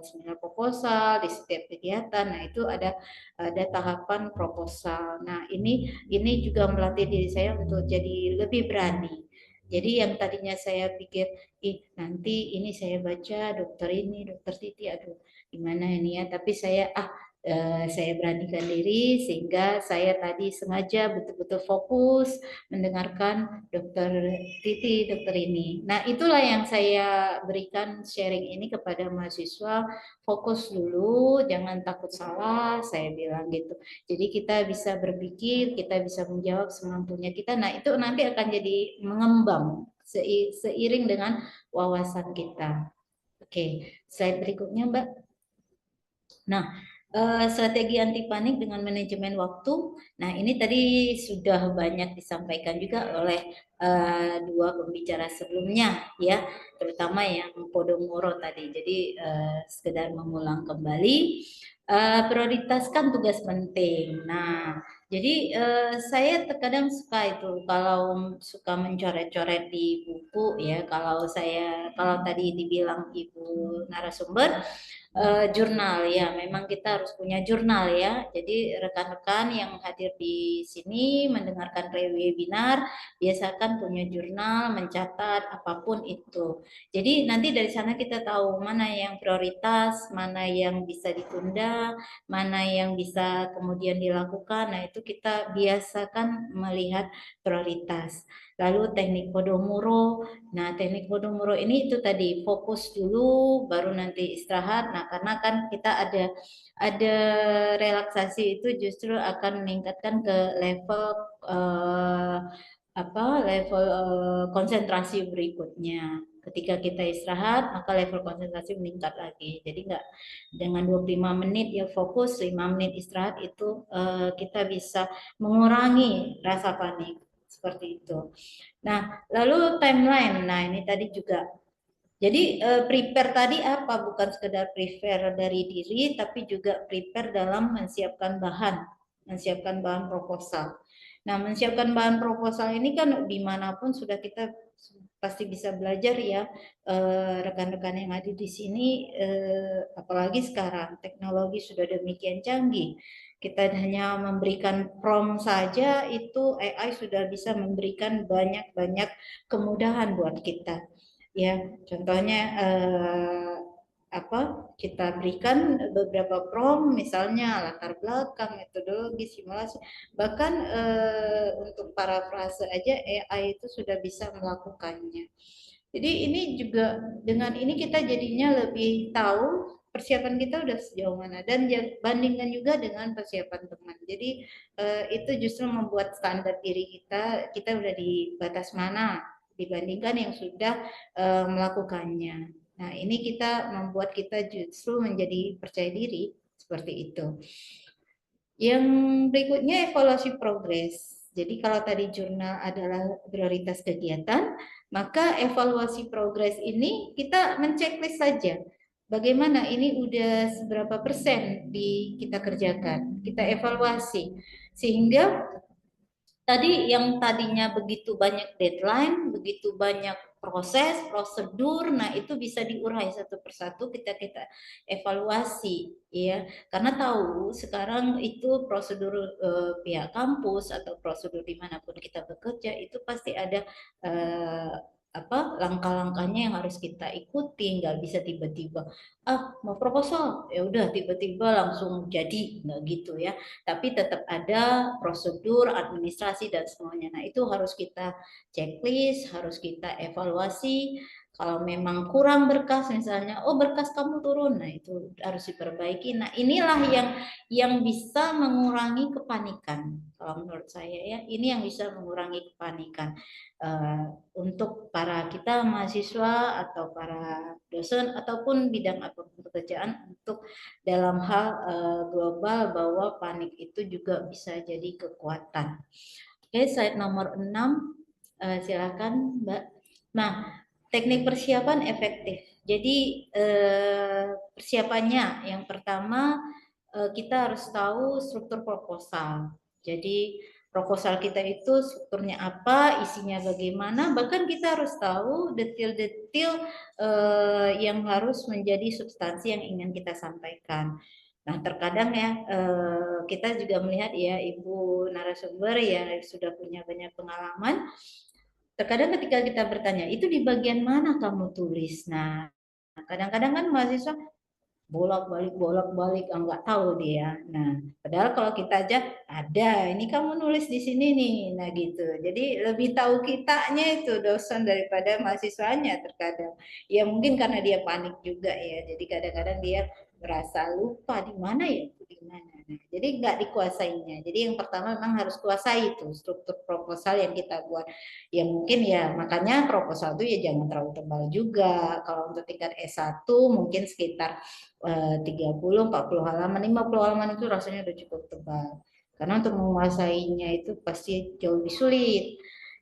seminar proposal di setiap kegiatan. Nah, itu ada tahapan proposal. Nah, ini juga melatih diri saya untuk jadi lebih berani. Jadi yang tadinya saya pikir, nanti ini saya baca dokter ini, dokter Titi, aduh gimana ini ya. Tapi saya beranikan diri sehingga saya tadi sengaja betul-betul fokus mendengarkan dokter Titi, dokter ini. Nah, itulah yang saya berikan sharing ini kepada mahasiswa, fokus dulu, jangan takut salah, saya bilang gitu. Jadi kita bisa berpikir, kita bisa menjawab semampunya kita. Nah, itu nanti akan jadi mengembang seiring dengan wawasan kita. Oke, slide berikutnya, Mbak. Nah, strategi anti panik dengan manajemen waktu. Nah, ini tadi sudah banyak disampaikan juga oleh dua pembicara sebelumnya ya, terutama yang Podomoro tadi. Jadi sekedar mengulang kembali, prioritaskan tugas penting. Nah, jadi saya terkadang suka itu kalau suka mencoret-coret di buku ya. Kalau tadi dibilang Ibu narasumber, jurnal ya, memang kita harus punya jurnal ya. Jadi rekan-rekan yang hadir di sini mendengarkan webinar biasakan punya jurnal, mencatat apapun itu. Jadi nanti dari sana kita tahu mana yang prioritas, mana yang bisa ditunda, mana yang bisa kemudian dilakukan. Nah, itu kita biasakan melihat prioritas. Lalu teknik Podomoro. Nah, teknik Podomoro ini itu tadi fokus dulu, baru nanti istirahat. Nah, karena kan kita ada relaksasi itu justru akan meningkatkan ke level konsentrasi berikutnya. Ketika kita istirahat, maka level konsentrasi meningkat lagi. Jadi enggak dengan 25 menit ya fokus, 5 menit istirahat itu kita bisa mengurangi rasa panik seperti itu. Nah, lalu timeline. Nah, ini tadi juga. Jadi prepare tadi apa? Bukan sekedar prepare dari diri, tapi juga prepare dalam menyiapkan bahan proposal. Nah, menyiapkan bahan proposal ini kan dimanapun sudah kita pasti bisa belajar ya, rekan-rekan yang ada di sini, apalagi sekarang teknologi sudah demikian canggih. Kita hanya memberikan prompt saja, itu AI sudah bisa memberikan banyak-banyak kemudahan buat kita. Ya, contohnya kita berikan beberapa prompt, misalnya latar belakang, metodologi, simulasi, bahkan untuk parafrase aja AI itu sudah bisa melakukannya. Jadi ini juga dengan ini kita jadinya lebih tahu persiapan kita udah sejauh mana, dan bandingkan juga dengan persiapan teman. Jadi itu justru membuat standar diri kita udah di batas mana dibandingkan yang sudah melakukannya. Nah, ini membuat kita justru menjadi percaya diri seperti itu. Yang berikutnya evaluasi progres. Jadi kalau tadi jurnal adalah prioritas kegiatan, maka evaluasi progres ini kita menceklis saja. Bagaimana ini udah seberapa persen kita kerjakan, kita evaluasi. Sehingga tadi yang tadinya begitu banyak deadline, begitu banyak proses, prosedur, nah itu bisa diurai satu persatu, kita evaluasi, ya. Karena tahu sekarang itu prosedur pihak kampus atau prosedur dimanapun kita bekerja itu pasti ada langkah-langkahnya yang harus kita ikuti, nggak bisa tiba-tiba mau proposal ya udah tiba-tiba langsung jadi, nggak gitu ya, tapi tetap ada prosedur administrasi dan semuanya. Nah itu harus kita checklist, harus kita evaluasi. Kalau memang kurang berkas misalnya, oh berkas kamu turun, nah itu harus diperbaiki. Nah inilah yang bisa mengurangi kepanikan. Kalau menurut saya ya, ini yang bisa mengurangi kepanikan untuk para kita mahasiswa atau para dosen ataupun bidang apapun pekerjaan, untuk dalam hal global, bahwa panik itu juga bisa jadi kekuatan. Oke, slide nomor 6, silakan Mbak. Nah, teknik persiapan efektif. Jadi persiapannya yang pertama kita harus tahu struktur proposal. Jadi proposal kita itu strukturnya apa, isinya bagaimana, bahkan kita harus tahu detail-detail yang harus menjadi substansi yang ingin kita sampaikan. Nah, terkadang ya kita juga melihat ya Ibu narasumber yang sudah punya banyak pengalaman. Terkadang ketika kita bertanya, itu di bagian mana kamu tulis? Nah, kadang-kadang kan mahasiswa bolak-balik nggak tahu dia. Nah, padahal kalau kita aja ada, ini kamu nulis di sini nih, nah gitu. Jadi lebih tahu kitanya itu dosen daripada mahasiswanya terkadang. Ya mungkin karena dia panik juga ya. Jadi kadang-kadang dia merasa lupa di mana ya, di mana. Nah, jadi nggak dikuasainya. Jadi yang pertama memang harus kuasai itu struktur proposal yang kita buat. Ya mungkin ya makanya proposal itu ya jangan terlalu tebal juga. Kalau untuk tingkat S1 mungkin sekitar 30, 40 halaman, 50 halaman itu rasanya udah cukup tebal. Karena untuk menguasainya itu pasti jauh lebih sulit.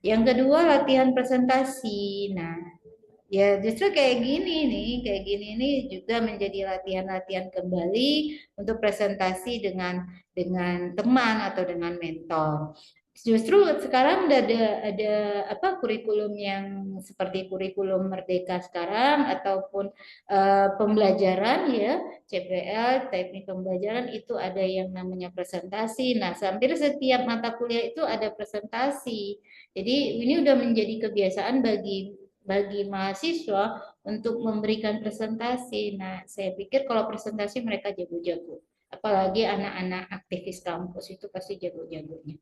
Yang kedua, latihan presentasi. Nah, ya justru kayak gini nih juga menjadi latihan-latihan kembali untuk presentasi dengan teman atau dengan mentor. Justru sekarang udah ada kurikulum yang seperti kurikulum Merdeka sekarang ataupun pembelajaran ya, CPL, teknik pembelajaran itu ada yang namanya presentasi. Nah, hampir setiap mata kuliah itu ada presentasi. Jadi ini udah menjadi kebiasaan bagi mahasiswa untuk memberikan presentasi. Nah, saya pikir kalau presentasi mereka jago-jago. Apalagi anak-anak aktivis kampus itu pasti jago-jagonya.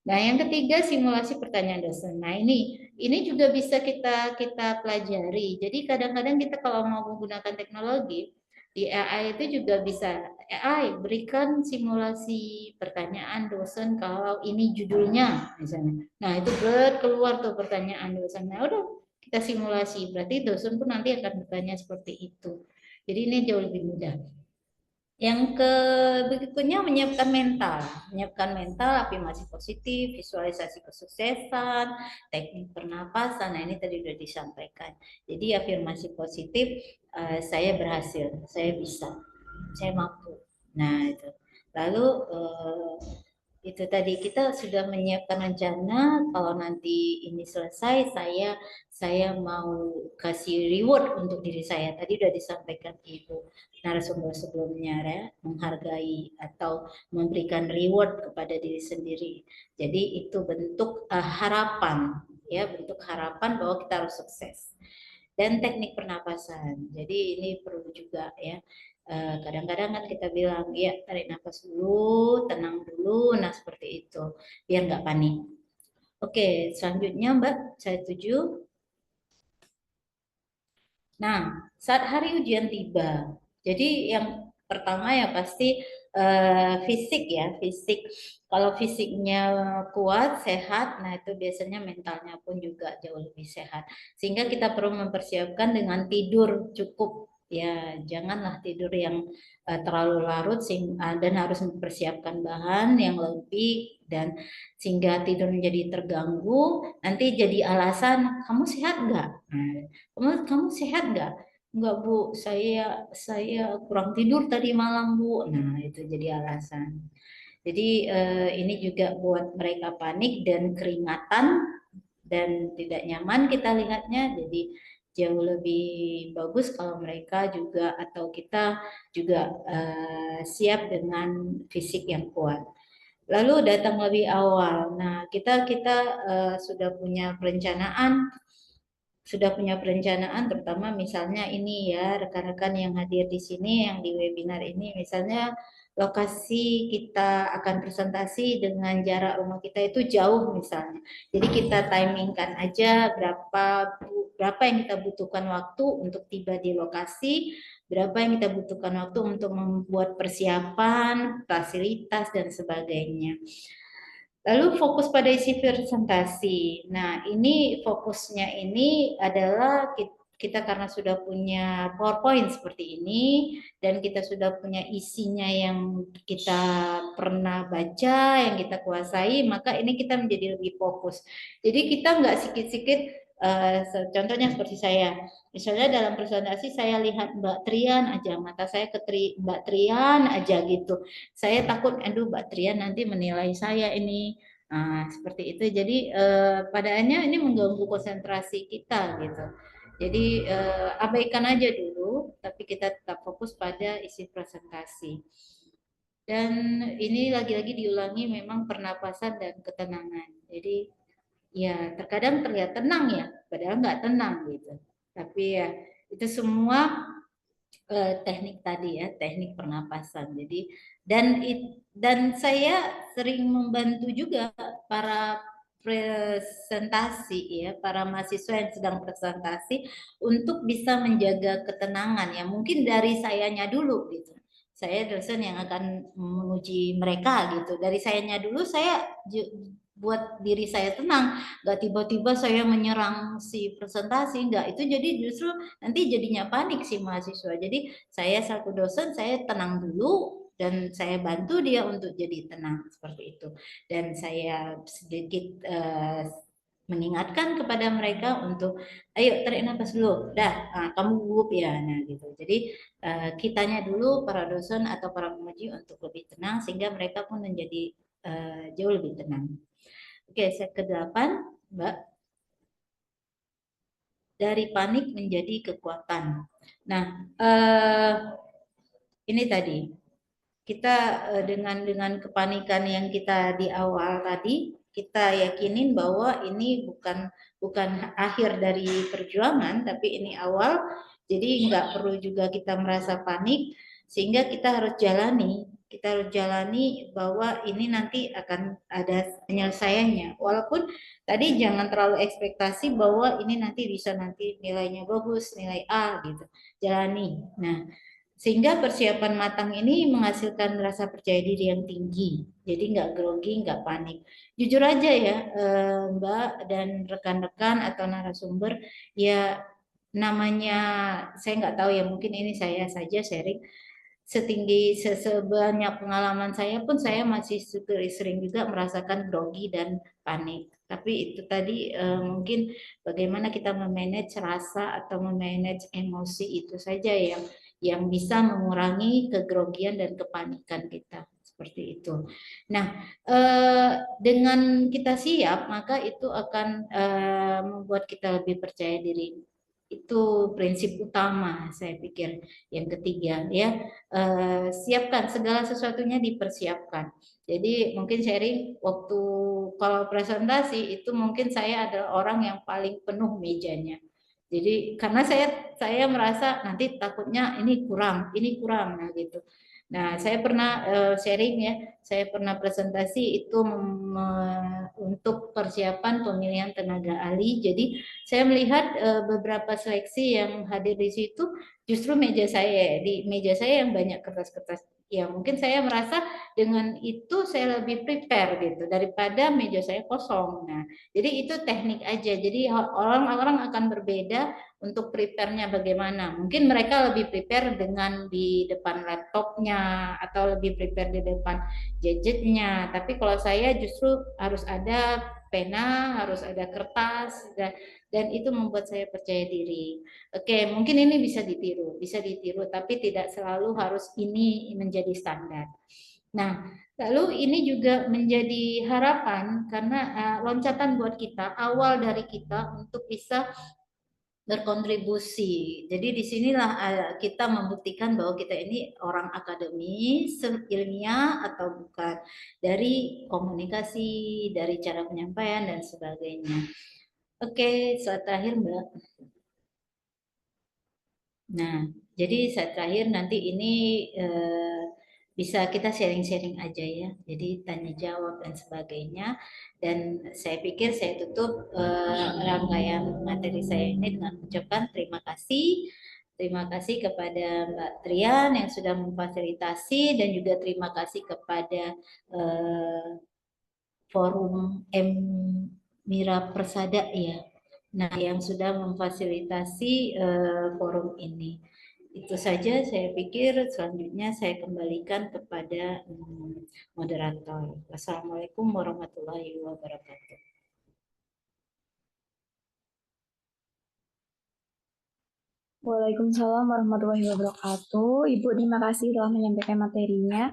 Nah, yang ketiga simulasi pertanyaan dosen. Nah, ini juga bisa kita pelajari. Jadi kadang-kadang kita kalau mau menggunakan teknologi di AI itu juga bisa AI berikan simulasi pertanyaan dosen kalau ini judulnya misalnya. Nah, itu keluar tuh pertanyaan dosen. Nah, udah kita simulasi. Berarti dosen pun nanti akan bertanya seperti itu. Jadi ini jauh lebih mudah. Yang berikutnya menyiapkan mental, afirmasi positif, visualisasi kesuksesan, teknik pernapasan. Nah ini tadi sudah disampaikan. Jadi afirmasi positif, saya berhasil, saya bisa, saya mampu. Nah itu. Lalu itu tadi kita sudah menyiapkan rencana kalau nanti ini selesai saya mau kasih reward untuk diri saya. Tadi sudah disampaikan Ibu narasumber sebelumnya ya, menghargai atau memberikan reward kepada diri sendiri. Jadi itu bentuk harapan ya, bentuk harapan bahwa kita harus sukses. Dan teknik pernapasan. Jadi ini perlu juga ya. Kadang-kadang kan kita bilang ya tarik nafas dulu, tenang dulu, nah seperti itu biar nggak panik. Oke, selanjutnya Mbak, saya setuju. Nah, saat hari ujian tiba, jadi yang pertama ya pasti fisik ya, fisik. Kalau fisiknya kuat, sehat, nah itu biasanya mentalnya pun juga jauh lebih sehat. Sehingga kita perlu mempersiapkan dengan tidur cukup. Ya, janganlah tidur yang terlalu larut dan harus mempersiapkan bahan yang lebih dan sehingga tidur menjadi terganggu, nanti jadi alasan kamu sehat nggak? Kamu sehat nggak? Enggak Bu, saya kurang tidur tadi malam Bu. Nah itu jadi alasan. Jadi ini juga buat mereka panik dan keringatan dan tidak nyaman kita lihatnya. Jadi jauh lebih bagus kalau mereka juga atau kita juga siap dengan fisik yang kuat. Lalu datang lebih awal. Nah, kita sudah punya perencanaan terutama misalnya ini ya rekan-rekan yang hadir di sini yang di webinar ini, misalnya lokasi kita akan presentasi dengan jarak rumah kita itu jauh misalnya. Jadi kita timingkan aja berapa yang kita butuhkan waktu untuk tiba di lokasi, berapa yang kita butuhkan waktu untuk membuat persiapan, fasilitas dan sebagainya. Lalu fokus pada isi presentasi. Nah, ini fokusnya ini adalah kita karena sudah punya PowerPoint seperti ini dan kita sudah punya isinya yang kita pernah baca, yang kita kuasai, maka ini kita menjadi lebih fokus. Jadi kita nggak sikit-sikit, contohnya seperti saya, misalnya dalam presentasi saya lihat Mbak Trian aja, mata saya ke Mbak Trian aja gitu. Saya takut, aduh Mbak Trian nanti menilai saya ini. Nah, seperti itu. Jadi padahalnya ini mengganggu konsentrasi kita gitu. Jadi abaikan aja dulu, tapi kita tetap fokus pada isi presentasi. Dan ini lagi-lagi diulangi memang pernapasan dan ketenangan. Jadi ya terkadang terlihat tenang ya, padahal nggak tenang gitu. Tapi ya itu semua teknik tadi ya, teknik pernapasan. Jadi dan saya sering membantu juga para presentasi ya, para mahasiswa yang sedang presentasi untuk bisa menjaga ketenangan ya. Mungkin dari sayanya dulu gitu. Saya dosen yang akan menguji mereka gitu. Dari sayanya dulu saya buat diri saya tenang, nggak tiba-tiba saya menyerang si presentasi, nggak, itu jadi justru nanti jadinya panik si mahasiswa. Jadi saya selaku dosen saya tenang dulu dan saya bantu dia untuk jadi tenang seperti itu, dan saya sedikit mengingatkan kepada mereka untuk ayo tarik nafas dulu, dah kamu gugup ya, nah gitu. Jadi kitanya dulu para dosen atau para penguji untuk lebih tenang sehingga mereka pun menjadi jauh lebih tenang. Oke, set ke-8, Mbak. Dari panik menjadi kekuatan. Nah, ini tadi kita dengan kepanikan yang kita di awal tadi, kita yakinin bahwa ini bukan akhir dari perjuangan, tapi ini awal. Jadi nggak perlu juga kita merasa panik, sehingga kita harus jalani bahwa ini nanti akan ada penyelesaiannya. Walaupun tadi jangan terlalu ekspektasi bahwa ini nanti bisa nilainya bagus, nilai A gitu. Jalani. Nah, sehingga persiapan matang ini menghasilkan rasa percaya diri yang tinggi. Jadi nggak grogi, nggak panik. Jujur aja ya Mbak dan rekan-rekan atau narasumber, ya namanya saya nggak tahu ya, mungkin ini saya saja sharing. Sebanyak pengalaman saya pun saya masih sering juga merasakan grogi dan panik. Tapi itu tadi mungkin bagaimana kita memanage rasa atau memanage emosi itu saja yang bisa mengurangi kegrogian dan kepanikan kita, seperti itu. Nah, dengan kita siap maka itu akan membuat kita lebih percaya diri. Itu prinsip utama saya pikir. Yang ketiga ya, siapkan segala sesuatunya, dipersiapkan. Jadi mungkin sharing waktu kalau presentasi itu mungkin saya adalah orang yang paling penuh mejanya. Jadi karena saya merasa nanti takutnya ini kurang nah gitu. Nah, saya pernah sharing ya, saya pernah presentasi itu untuk persiapan pemilihan tenaga ahli. Jadi saya melihat beberapa seleksi yang hadir di situ, justru di meja saya yang banyak kertas-kertas. Ya mungkin saya merasa dengan itu saya lebih prepare gitu daripada meja saya kosong. Nah, jadi itu teknik aja. Jadi orang-orang akan berbeda untuk prepare-nya bagaimana. Mungkin mereka lebih prepare dengan di depan laptopnya atau lebih prepare di depan gadgetnya. Tapi kalau saya justru harus ada pena, harus ada kertas, dan itu membuat saya percaya diri. Oke, mungkin ini bisa ditiru, tapi tidak selalu harus ini menjadi standar. Nah, Lalu ini juga menjadi harapan karena loncatan buat kita, awal dari kita untuk bisa berkontribusi. Jadi disinilah kita membuktikan bahwa kita ini orang akademis, ilmiah atau bukan, dari komunikasi, dari cara penyampaian dan sebagainya. Oke, slide terakhir Mbak. Nah, jadi slide terakhir nanti ini bisa kita sharing-sharing aja ya. Jadi tanya jawab dan sebagainya. Dan saya pikir saya tutup rangkaian materi saya ini dengan mengucapkan terima kasih. Terima kasih kepada Mbak Trian yang sudah memfasilitasi dan juga terima kasih kepada Forum M Mira Persada ya. Nah, yang sudah memfasilitasi forum ini. Itu saja saya pikir, selanjutnya saya kembalikan kepada moderator. Wassalamualaikum warahmatullahi wabarakatuh. Waalaikumsalam warahmatullahi wabarakatuh. Ibu, terima kasih telah menyampaikan materinya.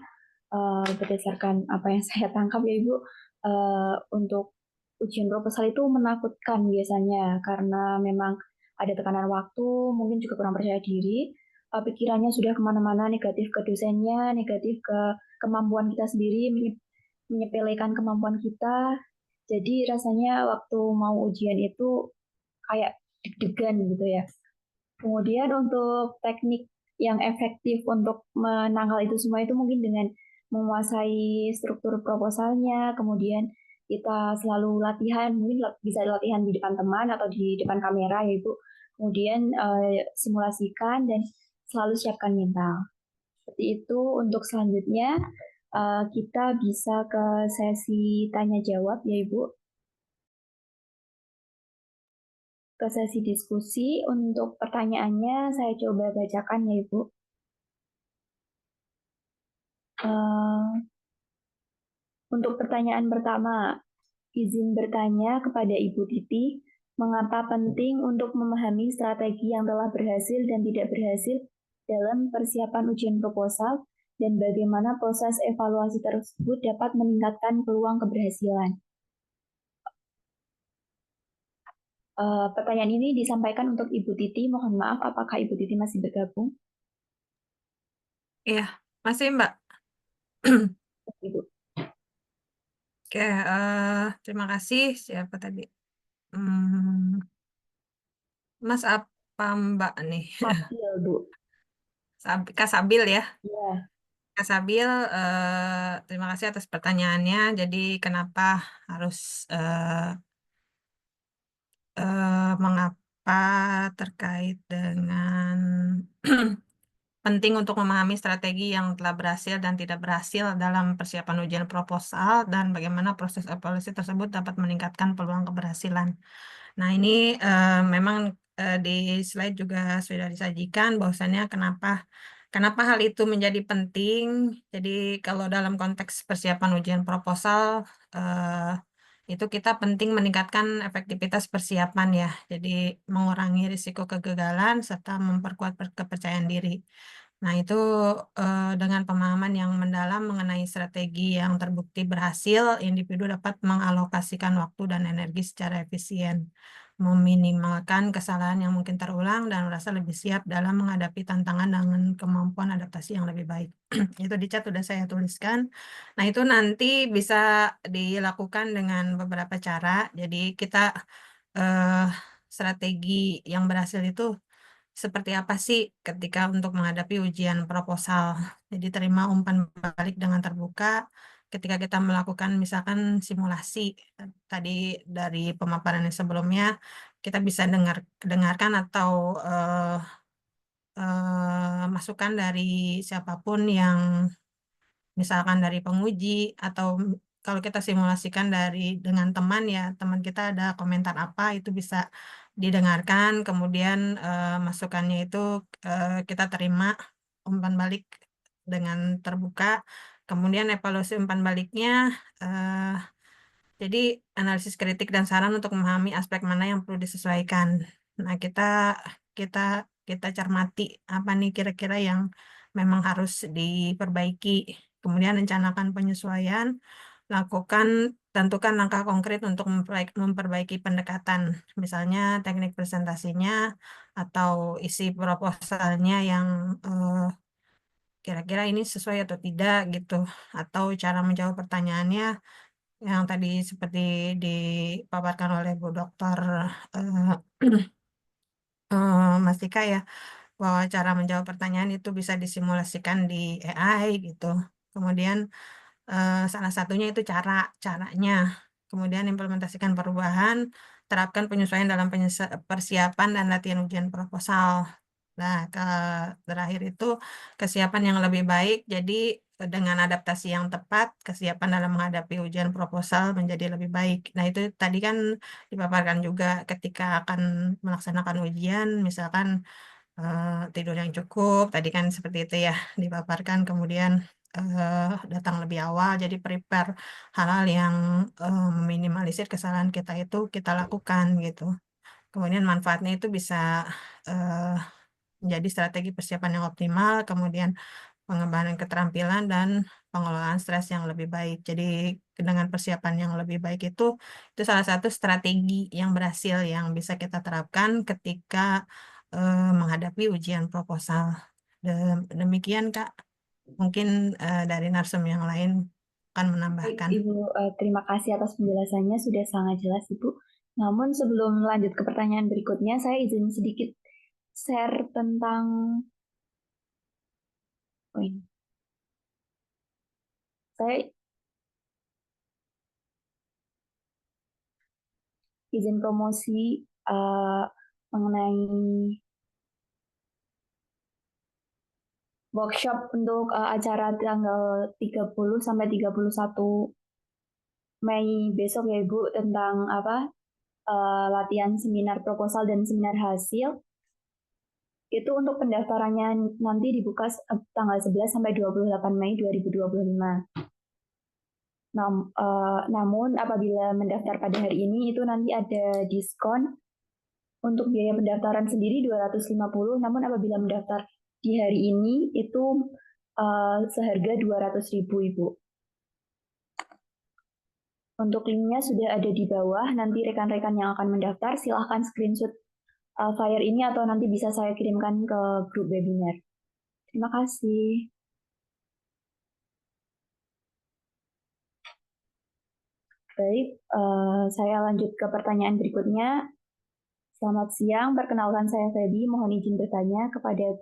Berdasarkan apa yang saya tangkap ya Ibu, untuk ujian proposal itu menakutkan biasanya karena memang ada tekanan waktu, mungkin juga kurang percaya diri, pikirannya sudah kemana-mana, negatif ke dosennya, negatif ke kemampuan kita sendiri, menyepelekan kemampuan kita. Jadi rasanya waktu mau ujian itu kayak deg-degan gitu ya. Kemudian untuk teknik yang efektif untuk menangkal itu semua itu mungkin dengan menguasai struktur proposalnya, kemudian kita selalu latihan, mungkin bisa latihan di depan teman atau di depan kamera ya Ibu. Kemudian simulasikan dan selalu siapkan mental. Seperti itu. Untuk selanjutnya kita bisa ke sesi tanya jawab ya Ibu. Ke sesi diskusi. Untuk pertanyaannya saya coba bacakan ya Ibu. Untuk pertanyaan pertama, izin bertanya kepada Ibu Titi, mengapa penting untuk memahami strategi yang telah berhasil dan tidak berhasil dalam persiapan ujian proposal dan bagaimana proses evaluasi tersebut dapat meningkatkan peluang keberhasilan. Pertanyaan ini disampaikan untuk Ibu Titi. Mohon maaf, apakah Ibu Titi masih bergabung? Iya, masih Mbak. Ibu. Oke, terima kasih. Siapa tadi? Mas apa Mbak nih? Sabil, Bu. Kak Sabil ya. Iya. Kak Sabil, terima kasih atas pertanyaannya. Jadi kenapa harus mengapa terkait dengan penting untuk memahami strategi yang telah berhasil dan tidak berhasil dalam persiapan ujian proposal dan bagaimana proses evaluasi tersebut dapat meningkatkan peluang keberhasilan. Nah, ini memang di slide juga sudah disajikan bahwasannya kenapa hal itu menjadi penting. Jadi kalau dalam konteks persiapan ujian proposal itu kita penting meningkatkan efektivitas persiapan ya. Jadi mengurangi risiko kegagalan serta memperkuat kepercayaan diri. Nah, itu dengan pemahaman yang mendalam mengenai strategi yang terbukti berhasil, individu dapat mengalokasikan waktu dan energi secara efisien, meminimalkan kesalahan yang mungkin terulang, dan merasa lebih siap dalam menghadapi tantangan dengan kemampuan adaptasi yang lebih baik. Itu di chat sudah saya tuliskan. Nah, itu nanti bisa dilakukan dengan beberapa cara. Jadi kita strategi yang berhasil itu seperti apa sih ketika untuk menghadapi ujian proposal. Jadi terima umpan balik dengan terbuka ketika kita melakukan misalkan simulasi. Tadi dari pemaparan yang sebelumnya kita bisa dengarkan atau masukan dari siapapun yang misalkan dari penguji atau kalau kita simulasikan dengan teman ya, teman kita ada komentar apa itu bisa didengarkan, kemudian masukannya itu kita terima umpan balik dengan terbuka, kemudian evaluasi umpan baliknya, jadi analisis kritik dan saran untuk memahami aspek mana yang perlu disesuaikan. Nah, kita cermati apa nih kira-kira yang memang harus diperbaiki Kemudian rencanakan penyesuaian, tentukan langkah konkret untuk memperbaiki pendekatan, misalnya teknik presentasinya atau isi proposalnya yang kira-kira ini sesuai atau tidak gitu, atau cara menjawab pertanyaannya yang tadi seperti dipaparkan oleh Bu Dokter Mastika ya, bahwa cara menjawab pertanyaan itu bisa disimulasikan di AI gitu. Kemudian salah satunya itu caranya. Kemudian implementasikan perubahan, terapkan penyesuaian dalam persiapan dan latihan ujian proposal. Nah, terakhir itu kesiapan yang lebih baik. Jadi dengan adaptasi yang tepat, kesiapan dalam menghadapi ujian proposal menjadi lebih baik. Nah, itu tadi kan dipaparkan juga ketika akan melaksanakan ujian, misalkan tidur yang cukup, tadi kan seperti itu ya dipaparkan. Kemudian datang lebih awal, jadi prepare hal-hal yang meminimalisir kesalahan kita itu kita lakukan gitu. Kemudian manfaatnya itu bisa menjadi strategi persiapan yang optimal, kemudian pengembangan keterampilan dan pengelolaan stres yang lebih baik. Jadi dengan persiapan yang lebih baik itu salah satu strategi yang berhasil yang bisa kita terapkan ketika menghadapi ujian proposal. Demikian Kak, mungkin dari narsum yang lain akan Baik, menambahkan. Ibu, terima kasih atas penjelasannya, sudah sangat jelas Ibu. Namun sebelum lanjut ke pertanyaan berikutnya, saya izin sedikit share tentang saya izin promosi mengenai workshop untuk acara tanggal 30 sampai 31 Mei besok ya Ibu, tentang latihan seminar proposal dan seminar hasil. Itu untuk pendaftarannya nanti dibuka tanggal 11 sampai 28 Mei 2025. Namun apabila mendaftar pada hari ini itu nanti ada diskon untuk biaya pendaftaran sendiri 250, namun apabila mendaftar di hari ini itu seharga 200.000 Ibu. Untuk linknya sudah ada di bawah, nanti rekan-rekan yang akan mendaftar silahkan screenshot flyer ini atau nanti bisa saya kirimkan ke grup webinar. Terima kasih. Baik, saya lanjut ke pertanyaan berikutnya. Selamat siang, perkenalkan saya Feby. Mohon izin bertanya kepada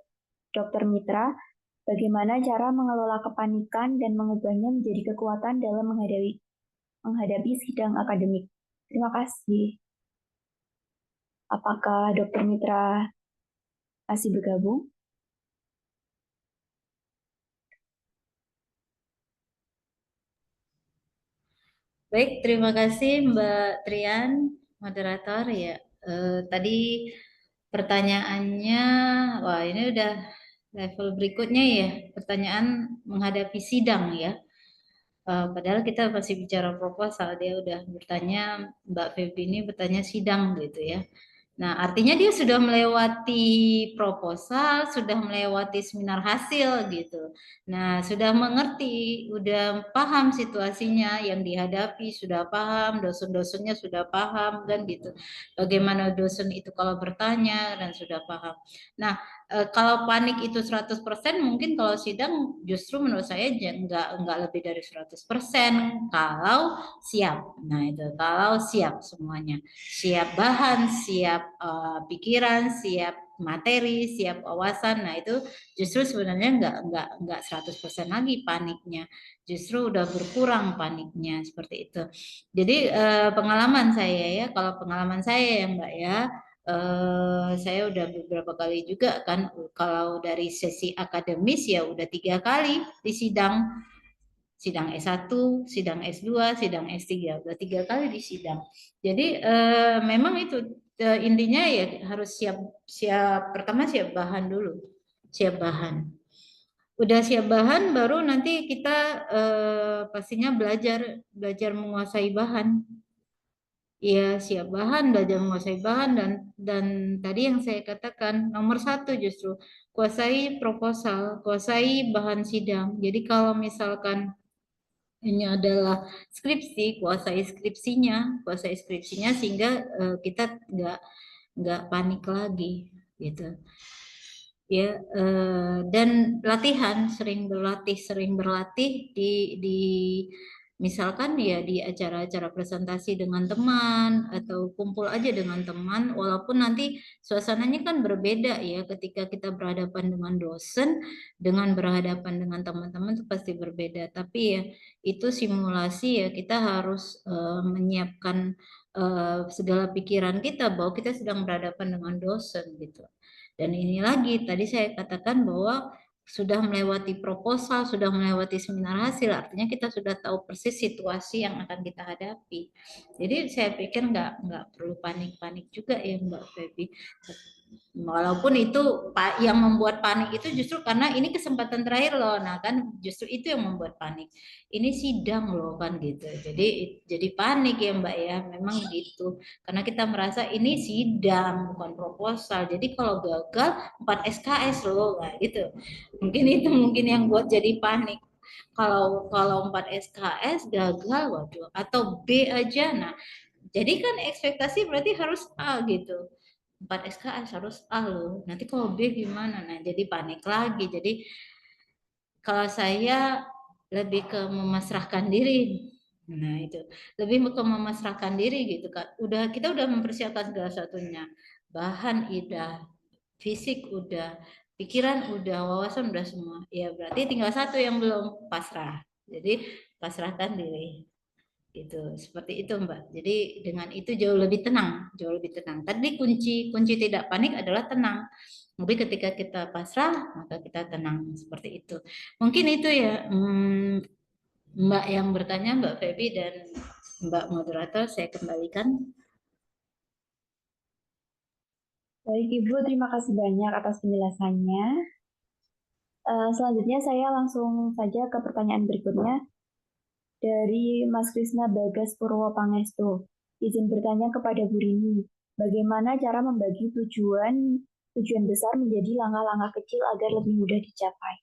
Dr. Mitra, bagaimana cara mengelola kepanikan dan mengubahnya menjadi kekuatan dalam menghadapi sidang akademik. Terima kasih. Apakah Dr. Mitra masih bergabung? Baik, terima kasih Mbak Trian, moderator ya. Tadi pertanyaannya, wah ini udah level berikutnya ya, pertanyaan menghadapi sidang ya. Padahal kita masih bicara proposal, dia udah bertanya, Mbak Feby ini bertanya sidang gitu ya. Nah, artinya dia sudah melewati proposal, sudah melewati seminar hasil gitu. Nah, sudah mengerti, udah paham situasinya yang dihadapi, sudah paham, dosen-dosennya sudah paham kan gitu. Bagaimana dosen itu kalau bertanya dan sudah paham. Nah, kalau panik itu 100%, mungkin kalau sidang justru menurut saya enggak lebih dari 100% kalau siap. Nah, itu kalau siap semuanya. Siap bahan, siap pikiran, siap materi, siap wawasan. Nah, itu justru sebenarnya enggak 100% lagi paniknya. Justru udah berkurang paniknya seperti itu. Jadi pengalaman saya ya, kalau pengalaman saya ya Mbak ya, saya udah beberapa kali juga kan, kalau dari sesi akademis ya udah 3 kali di sidang S1, sidang S2, sidang S3, udah 3 kali di sidang. Jadi memang itu intinya ya harus siap pertama siap bahan dulu, siap bahan. Udah siap bahan baru nanti kita pastinya belajar menguasai bahan. ya siap bahan, belajar menguasai bahan, dan tadi yang saya katakan nomor satu justru kuasai proposal, kuasai bahan sidang. Jadi kalau misalkan ini adalah skripsi, kuasai skripsinya sehingga kita nggak panik lagi gitu. Ya, dan latihan, sering berlatih di misalkan ya di acara-acara presentasi dengan teman atau kumpul aja dengan teman, walaupun nanti suasananya kan berbeda ya ketika kita berhadapan dengan dosen dengan berhadapan dengan teman-teman itu pasti berbeda. Tapi ya itu simulasi ya, kita harus menyiapkan segala pikiran kita bahwa kita sedang berhadapan dengan dosen gitu. Dan ini lagi, tadi saya katakan bahwa sudah melewati proposal, sudah melewati seminar hasil, artinya kita sudah tahu persis situasi yang akan kita hadapi. Jadi saya pikir nggak perlu panik-panik juga ya Mbak Febi. Walaupun itu yang membuat panik itu justru karena ini kesempatan terakhir loh, nah kan justru itu yang membuat panik. Ini sidang loh kan gitu. Jadi panik ya Mbak ya, memang gitu. Karena kita merasa ini sidang bukan proposal. Jadi kalau gagal 4 SKS loh, nah gitu. Mungkin yang buat jadi panik. Kalau 4 SKS gagal, waduh, atau B aja, nah jadi kan ekspektasi berarti harus A gitu. 4 SKS harus A loh. Nanti kalau B gimana? Nah, jadi panik lagi. Jadi kalau saya lebih ke memasrahkan diri. Nah, itu. Lebih ke memasrahkan diri gitu kan. Kita udah mempersiapkan segala satunya. Bahan udah, fisik udah, pikiran udah, wawasan udah semua. Ya berarti tinggal satu yang belum, pasrah. Jadi pasrahkan diri. Gitu, seperti itu Mbak. Jadi dengan itu jauh lebih tenang, jauh lebih tenang. Tadi kunci tidak panik adalah tenang. Tapi ketika kita pasrah, maka kita tenang, seperti itu. Mungkin itu ya, Mbak yang bertanya, Mbak Febi dan Mbak moderator, saya kembalikan. Baik Ibu, terima kasih banyak atas penjelasannya. Selanjutnya saya langsung saja ke pertanyaan berikutnya dari Mas Krisna Bagas Purwo Pangestu. Izin bertanya kepada Bu Rini, bagaimana cara membagi tujuan besar menjadi langkah-langkah kecil agar lebih mudah dicapai?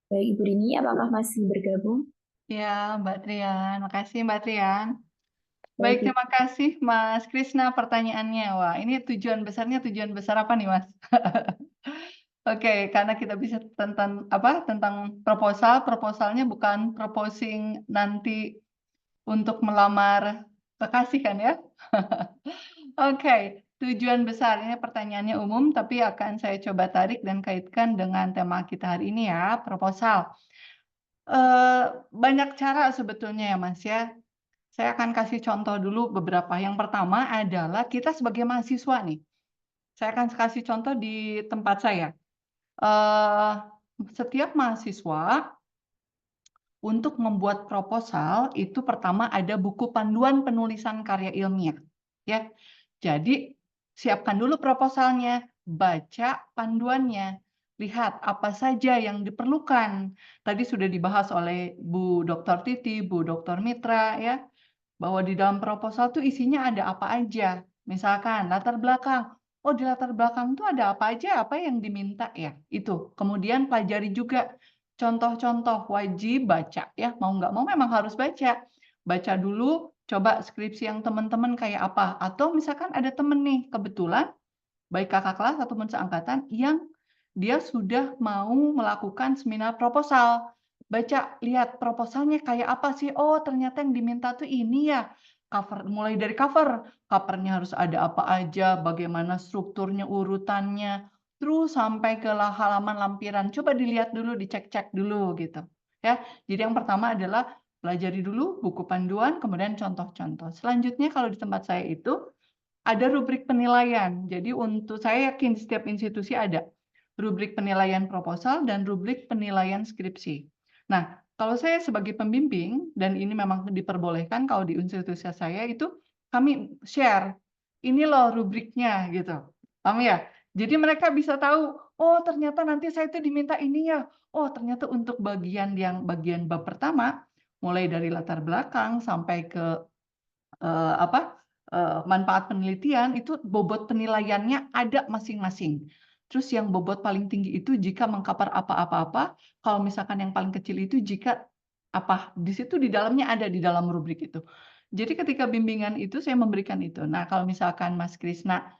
Baik Ibu Rini, apakah masih bergabung? Ya, Mbak Trian. Makasih Mbak Trian. Baik, Baik, terima kasih Mas Krisna pertanyaannya. Wah, ini tujuan besar apa nih, Mas? Oke, karena kita bisa tentang proposalnya bukan proposing nanti untuk melamar kekasih kan ya? Oke, tujuan besar ini pertanyaannya umum tapi akan saya coba tarik dan kaitkan dengan tema kita hari ini ya, proposal. Banyak cara sebetulnya ya Mas ya. Saya akan kasih contoh dulu beberapa. Yang pertama adalah kita sebagai mahasiswa nih. Saya akan kasih contoh di tempat saya. Setiap mahasiswa untuk membuat proposal itu pertama ada buku panduan penulisan karya ilmiah. Ya, jadi siapkan dulu proposalnya, baca panduannya, lihat apa saja yang diperlukan. Tadi sudah dibahas oleh Bu Dr. Titi, Bu Dr. Mitra ya, bahwa di dalam proposal tuh isinya ada apa aja. Misalkan latar belakang. Oh, di latar belakang tuh ada apa aja, apa yang diminta ya. Itu. Kemudian pelajari juga contoh-contoh, wajib baca ya. Mau nggak mau memang harus baca. Baca dulu, coba skripsi yang teman-teman kayak apa. Atau misalkan ada temen nih, kebetulan baik kakak kelas ataupun seangkatan yang dia sudah mau melakukan seminar proposal. Baca, lihat proposalnya kayak apa sih? Oh, ternyata yang diminta tuh ini ya. Mulai dari covernya harus ada apa aja, bagaimana strukturnya, urutannya, terus sampai ke halaman lampiran. Coba dilihat dulu, dicek-cek dulu gitu. Ya, jadi yang pertama adalah pelajari dulu buku panduan, kemudian contoh-contoh. Selanjutnya kalau di tempat saya itu ada rubrik penilaian. Jadi untuk saya yakin setiap institusi ada rubrik penilaian proposal dan rubrik penilaian skripsi. Nah, kalau saya sebagai pembimbing dan ini memang diperbolehkan kalau di institusi saya itu kami share. Ini loh rubriknya gitu. Paham ya? Jadi mereka bisa tahu, oh ternyata nanti saya itu diminta ini ya. Oh, ternyata untuk bagian bab pertama mulai dari latar belakang sampai ke manfaat penelitian itu bobot penilaiannya ada masing-masing. Terus yang bobot paling tinggi itu jika mengcover apa-apa-apa, kalau misalkan yang paling kecil itu jika apa, di situ di dalamnya ada di dalam rubrik itu. Jadi ketika bimbingan itu saya memberikan itu. Nah, kalau misalkan Mas Krisna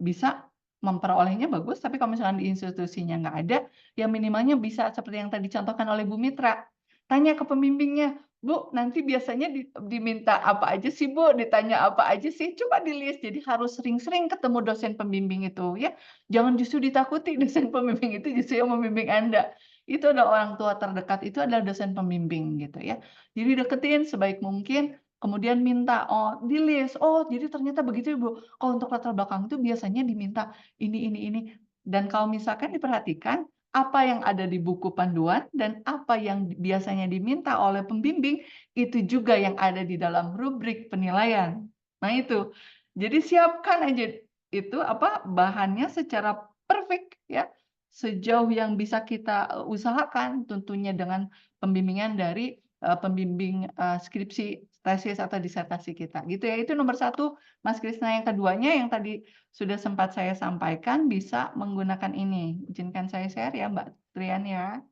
bisa memperolehnya bagus, tapi kalau misalkan di institusinya nggak ada, ya minimalnya bisa seperti yang tadi dicontohkan oleh Bu Mitra. Tanya ke pembimbingnya, Bu, nanti biasanya diminta apa aja sih, Bu? Ditanya apa aja sih? Coba di-list. Jadi harus sering-sering ketemu dosen pembimbing itu, ya. Jangan justru ditakuti dosen pembimbing itu justru yang membimbing Anda. Itu adalah orang tua terdekat, itu adalah dosen pembimbing gitu ya. Jadi deketin sebaik mungkin, kemudian minta, oh di-list, oh jadi ternyata begitu ya, Bu. Kalau untuk latar belakang itu biasanya diminta ini. Dan kalau misalkan diperhatikan, apa yang ada di buku panduan dan apa yang biasanya diminta oleh pembimbing itu juga yang ada di dalam rubrik penilaian. Nah itu. Jadi siapkan aja itu bahannya secara perfect ya. Sejauh yang bisa kita usahakan tentunya dengan pembimbingan dari pembimbing skripsi, tesis atau disertasi kita. Gitu ya. Itu nomor 1 Mas Krisna. Yang keduanya yang tadi sudah sempat saya sampaikan bisa menggunakan ini. Izinkan saya share ya Mbak Trian ya.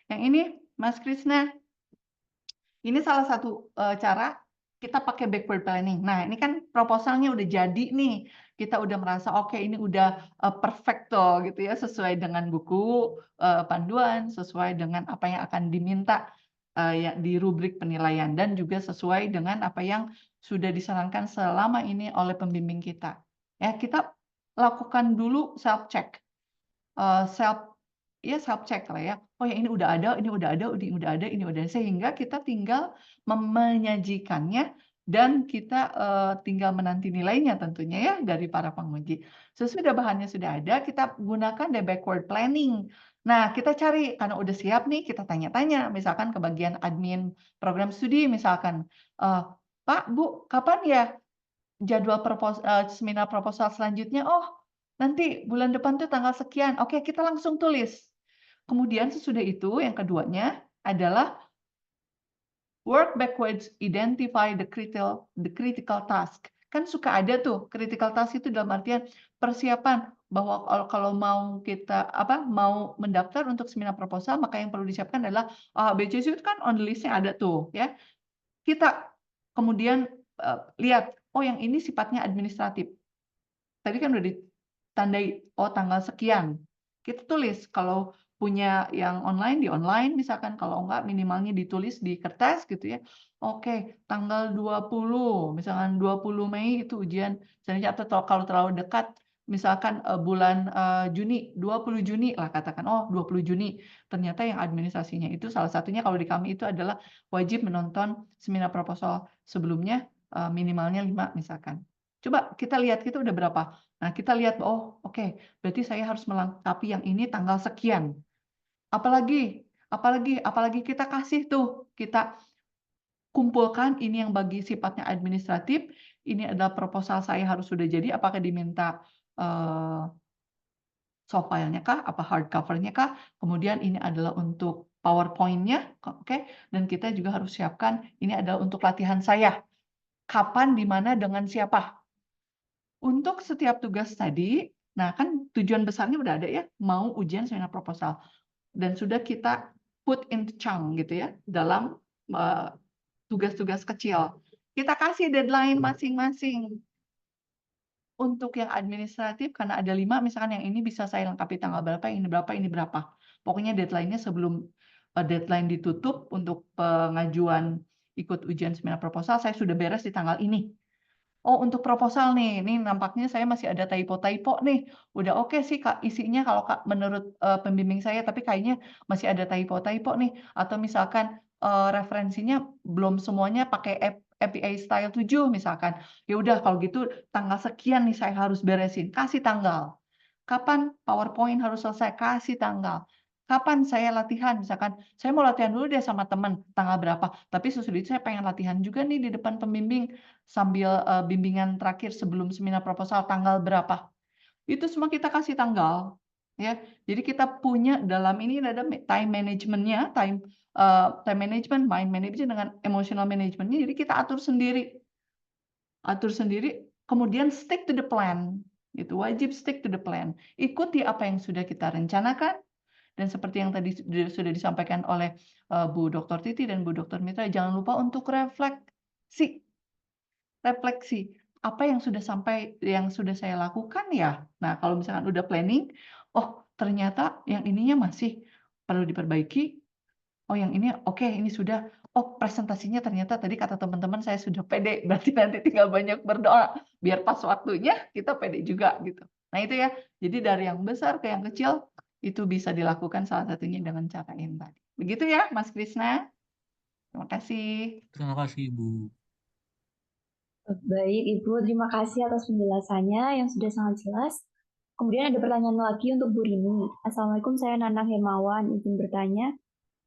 Yang ini Mas Krisna. Ini salah satu cara kita pakai backward planning. Nah, ini kan proposalnya udah jadi nih. Kita udah merasa oke ini udah perfecto gitu ya, sesuai dengan buku panduan, sesuai dengan apa yang akan diminta ya di rubrik penilaian dan juga sesuai dengan apa yang sudah disarankan selama ini oleh pembimbing kita. Ya, kita lakukan dulu self check. Self check lah ya. Oh ya ini udah ada, ini udah ada, ini udah ada, ini udah ada. Sehingga kita tinggal menyajikannya dan kita tinggal menanti nilainya tentunya ya dari para penguji. Sesudah bahannya sudah ada, kita gunakan the backward planning. Nah, kita cari karena udah siap nih, kita tanya-tanya misalkan ke bagian admin program studi misalkan, Pak, Bu, kapan ya jadwal seminar proposal selanjutnya? Oh, nanti bulan depan tuh tanggal sekian. Oke, kita langsung tulis. Kemudian sesudah itu yang keduanya adalah work backwards, identify the critical task. Kan suka ada tuh critical task itu dalam artian persiapan bahwa kalau mau kita mau mendaftar untuk seminar proposal maka yang perlu disiapkan adalah BCC itu kan on the list-nya ada tuh ya. Kita kemudian lihat oh yang ini sifatnya administratif. Tadi kan udah ditandai, oh tanggal sekian. Kita tulis, kalau punya yang online, di online misalkan, kalau enggak minimalnya ditulis di kertas gitu ya. Oke, tanggal 20, misalkan 20 Mei itu ujian, atau kalau terlalu dekat, misalkan bulan Juni, 20 Juni lah katakan, oh 20 Juni. Ternyata yang administrasinya itu salah satunya kalau di kami itu adalah wajib menonton seminar proposal sebelumnya, minimalnya 5 misalkan. Coba kita lihat kita udah berapa. Nah, kita lihat oh, oke, berarti saya harus melengkapi yang ini tanggal sekian. Apalagi kita kasih tuh, kita kumpulkan ini yang bagi sifatnya administratif, ini adalah proposal saya harus sudah jadi, apakah diminta soft file-nya kah, apa hard cover-nya kah, kemudian ini adalah untuk PowerPoint-nya, oke, dan kita juga harus siapkan ini adalah untuk latihan saya. Kapan, di mana, dengan siapa. Untuk setiap tugas tadi, nah kan tujuan besarnya udah ada ya, mau ujian seminar proposal. Dan sudah kita put into chunk gitu ya, dalam tugas-tugas kecil. Kita kasih deadline masing-masing. Untuk yang administratif, karena ada 5, misalkan yang ini bisa saya lengkapi tanggal berapa, ini berapa, ini berapa. Pokoknya deadline-nya sebelum deadline ditutup untuk pengajuan ikut ujian seminar proposal, saya sudah beres di tanggal ini. Oh, untuk proposal nih, ini nampaknya saya masih ada typo-typo nih. Udah oke sih Kak isinya kalau Kak menurut pembimbing saya, tapi kayaknya masih ada typo-typo nih. Atau misalkan referensinya belum semuanya pakai APA style 7 misalkan. Ya udah kalau gitu tanggal sekian nih saya harus beresin, kasih tanggal. Kapan PowerPoint harus selesai, kasih tanggal. Kapan saya latihan, misalkan saya mau latihan dulu deh sama teman, tanggal berapa. Tapi sesudah itu saya pengen latihan juga nih di depan pembimbing, sambil bimbingan terakhir sebelum seminar proposal tanggal berapa. Itu semua kita kasih tanggal. Ya, jadi kita punya dalam ini ada time management-nya, time management, mind management dengan emotional management-nya. Jadi kita atur sendiri. atur sendiri, kemudian stick to the plan, gitu. Wajib stick to the plan. Ikuti apa yang sudah kita rencanakan, dan seperti yang tadi sudah disampaikan oleh Bu Dr. Titi dan Bu Dr. Mitra, jangan lupa untuk refleksi. Refleksi, apa yang sudah saya lakukan ya? Nah, kalau misalkan udah planning, oh ternyata yang ininya masih perlu diperbaiki, oh yang ini oke, ini sudah, oh presentasinya ternyata tadi kata teman-teman saya sudah pede, berarti nanti tinggal banyak berdoa, biar pas waktunya kita pede juga gitu. Nah itu ya, jadi dari yang besar ke yang kecil, itu bisa dilakukan salah satunya dengan cara yang tadi. Begitu ya Mas Krisna? Terima kasih. Terima kasih, Ibu. Baik, Ibu. Terima kasih atas penjelasannya yang sudah sangat jelas. Kemudian ada pertanyaan lagi untuk Bu Rini. Assalamualaikum, saya Nanang Hermawan. Izin bertanya,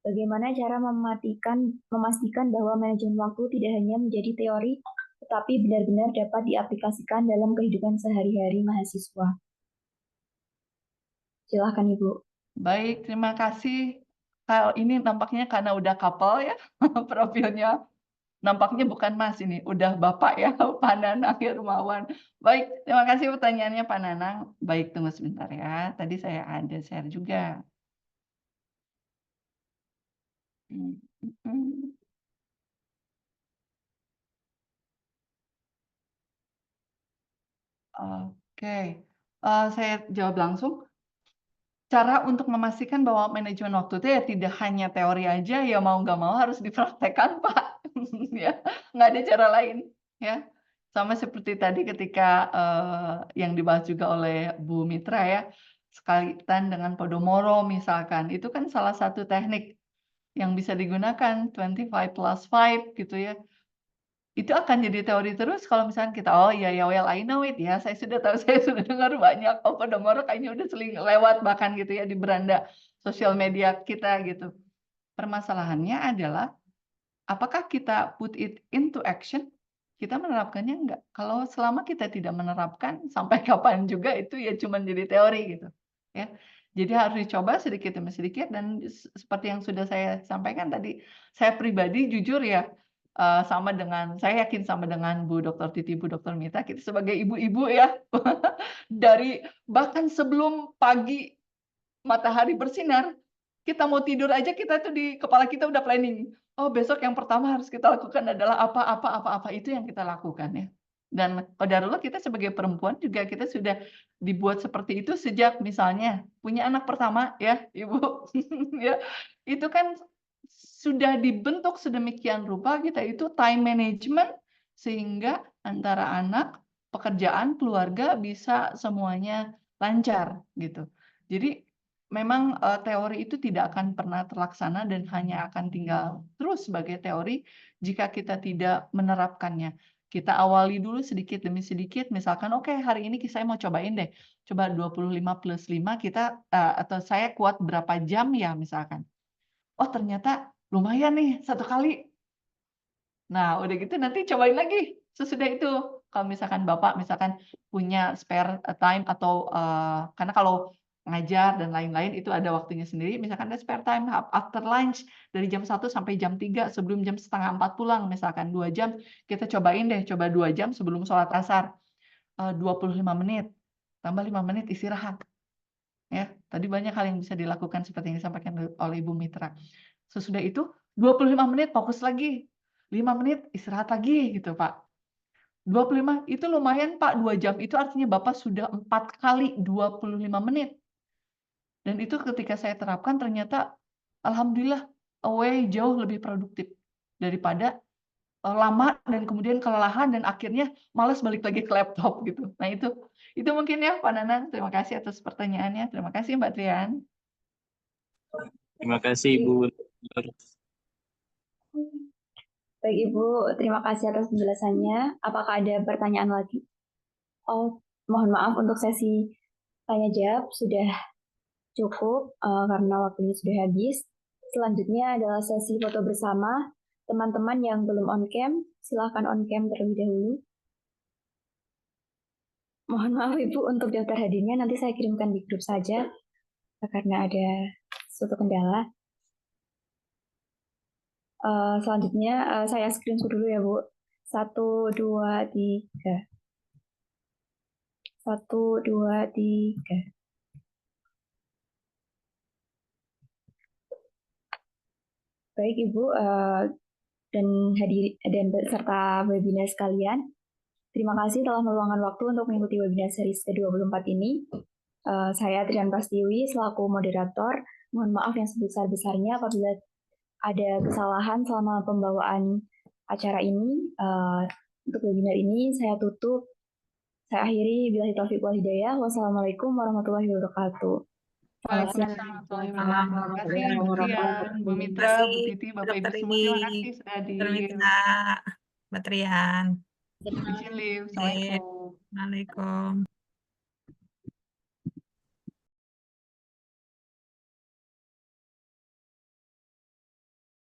bagaimana cara memastikan bahwa manajemen waktu tidak hanya menjadi teori, tetapi benar-benar dapat diaplikasikan dalam kehidupan sehari-hari mahasiswa? Silahkan, Ibu. Baik, terima kasih. Kalau ini nampaknya karena udah couple ya, profilnya. Nampaknya bukan Mas ini, udah Bapak ya, Pak Nanang Hermawan. Baik, terima kasih pertanyaannya Pak Nanang. Baik, tunggu sebentar ya. Tadi saya ada share juga. Oke, saya jawab langsung. Cara untuk memastikan bahwa manajemen waktu itu ya tidak hanya teori aja, ya mau nggak mau harus dipraktekkan, Pak. Ya, nggak ada cara lain, ya. Sama seperti tadi ketika, yang dibahas juga oleh Bu Mitra ya, sekaitan dengan Podomoro misalkan, itu kan salah satu teknik yang bisa digunakan, 25+5 gitu ya. Itu akan jadi teori terus kalau misalnya kita, "Oh iya ya, well I know it ya, saya sudah tahu, saya sudah dengar banyak, oh Podomoro kayaknya udah sering lewat bahkan gitu ya di beranda sosial media kita," gitu. Permasalahannya adalah, apakah kita put it into action? Kita menerapkannya enggak? Kalau selama kita tidak menerapkan, sampai kapan juga itu ya cuman jadi teori gitu, ya. Jadi harus dicoba sedikit demi sedikit dan seperti yang sudah saya sampaikan tadi, saya pribadi jujur ya, saya yakin sama dengan Bu Dr. Titi, Bu Dr. Mita, kita sebagai ibu-ibu ya, dari bahkan sebelum pagi matahari bersinar, kita mau tidur aja kita tuh di kepala kita udah planning. Oh besok yang pertama harus kita lakukan adalah apa, itu yang kita lakukan ya. Dan qadarullah kita sebagai perempuan juga kita sudah dibuat seperti itu sejak misalnya punya anak pertama ya Ibu, ya. Itu kan sudah dibentuk sedemikian rupa kita itu time management sehingga antara anak, pekerjaan, keluarga bisa semuanya lancar gitu. Jadi memang, teori itu tidak akan pernah terlaksana dan hanya akan tinggal terus sebagai teori jika kita tidak menerapkannya. Kita awali dulu sedikit demi sedikit, misalkan, "Oke, hari ini saya mau cobain deh, coba 25+5 kita, atau saya kuat berapa jam ya?" Misalkan. "Oh, ternyata lumayan nih 1 kali." Nah, udah gitu nanti cobain lagi sesudah itu. Kalau misalkan Bapak misalkan punya spare, time atau, karena kalau ngajar dan lain-lain itu ada waktunya sendiri, misalkan ada spare time after lunch dari jam 1 sampai jam 3 sebelum jam 3:30 pulang misalkan 2 jam, kita cobain deh, coba 2 jam sebelum sholat asar, 25 menit, tambah 5 menit istirahat, ya. Tadi banyak hal yang bisa dilakukan seperti yang disampaikan oleh Ibu Mitra. Sesudah itu 25 menit fokus lagi, 5 menit istirahat lagi gitu, Pak. 25 itu lumayan, Pak, 2 jam itu artinya Bapak sudah 4 kali 25 menit. Dan itu ketika saya terapkan ternyata alhamdulillah jauh lebih produktif daripada, lama dan kemudian kelelahan dan akhirnya malas balik lagi ke laptop gitu. Nah itu mungkin ya Pak Nanang, terima kasih atas pertanyaannya. Terima kasih Mbak Trian. Terima kasih, Ibu. Baik, Ibu. Terima kasih atas penjelasannya. Apakah ada pertanyaan lagi? Oh, mohon maaf untuk sesi tanya jawab sudah cukup karena waktunya sudah habis. Selanjutnya adalah sesi foto bersama. Teman-teman yang belum on cam, silakan on cam terlebih dahulu. Mohon maaf Ibu untuk daftar hadirnya nanti saya kirimkan di grup saja karena ada suatu kendala. Selanjutnya saya screenshot dulu ya Bu. 1, 2, 3. 1, 2, 3. Baik Ibu dan peserta webinar sekalian, terima kasih telah meluangkan waktu untuk mengikuti webinar series ke-24 ini. Saya Trian Prastiwi selaku moderator. Mohon maaf yang sebesar-besarnya apabila ada kesalahan selama pembawaan acara ini. Untuk webinar ini saya tutup. Saya akhiri. Billahi taufiq wal hidayah. Wassalamualaikum warahmatullahi wabarakatuh. Selamat siang. Waalaikumsalam warahmatullahi wabarakatuh. Terima kasih Bu Trian, Bu Mitra, Bu Titi, Bapak Ibu Dr. semua. Terima kasih sudah Dr. hadir. Mitra, Mbak Trian. Izin live. Baik. Assalamualaikum. Waalaikumsalam.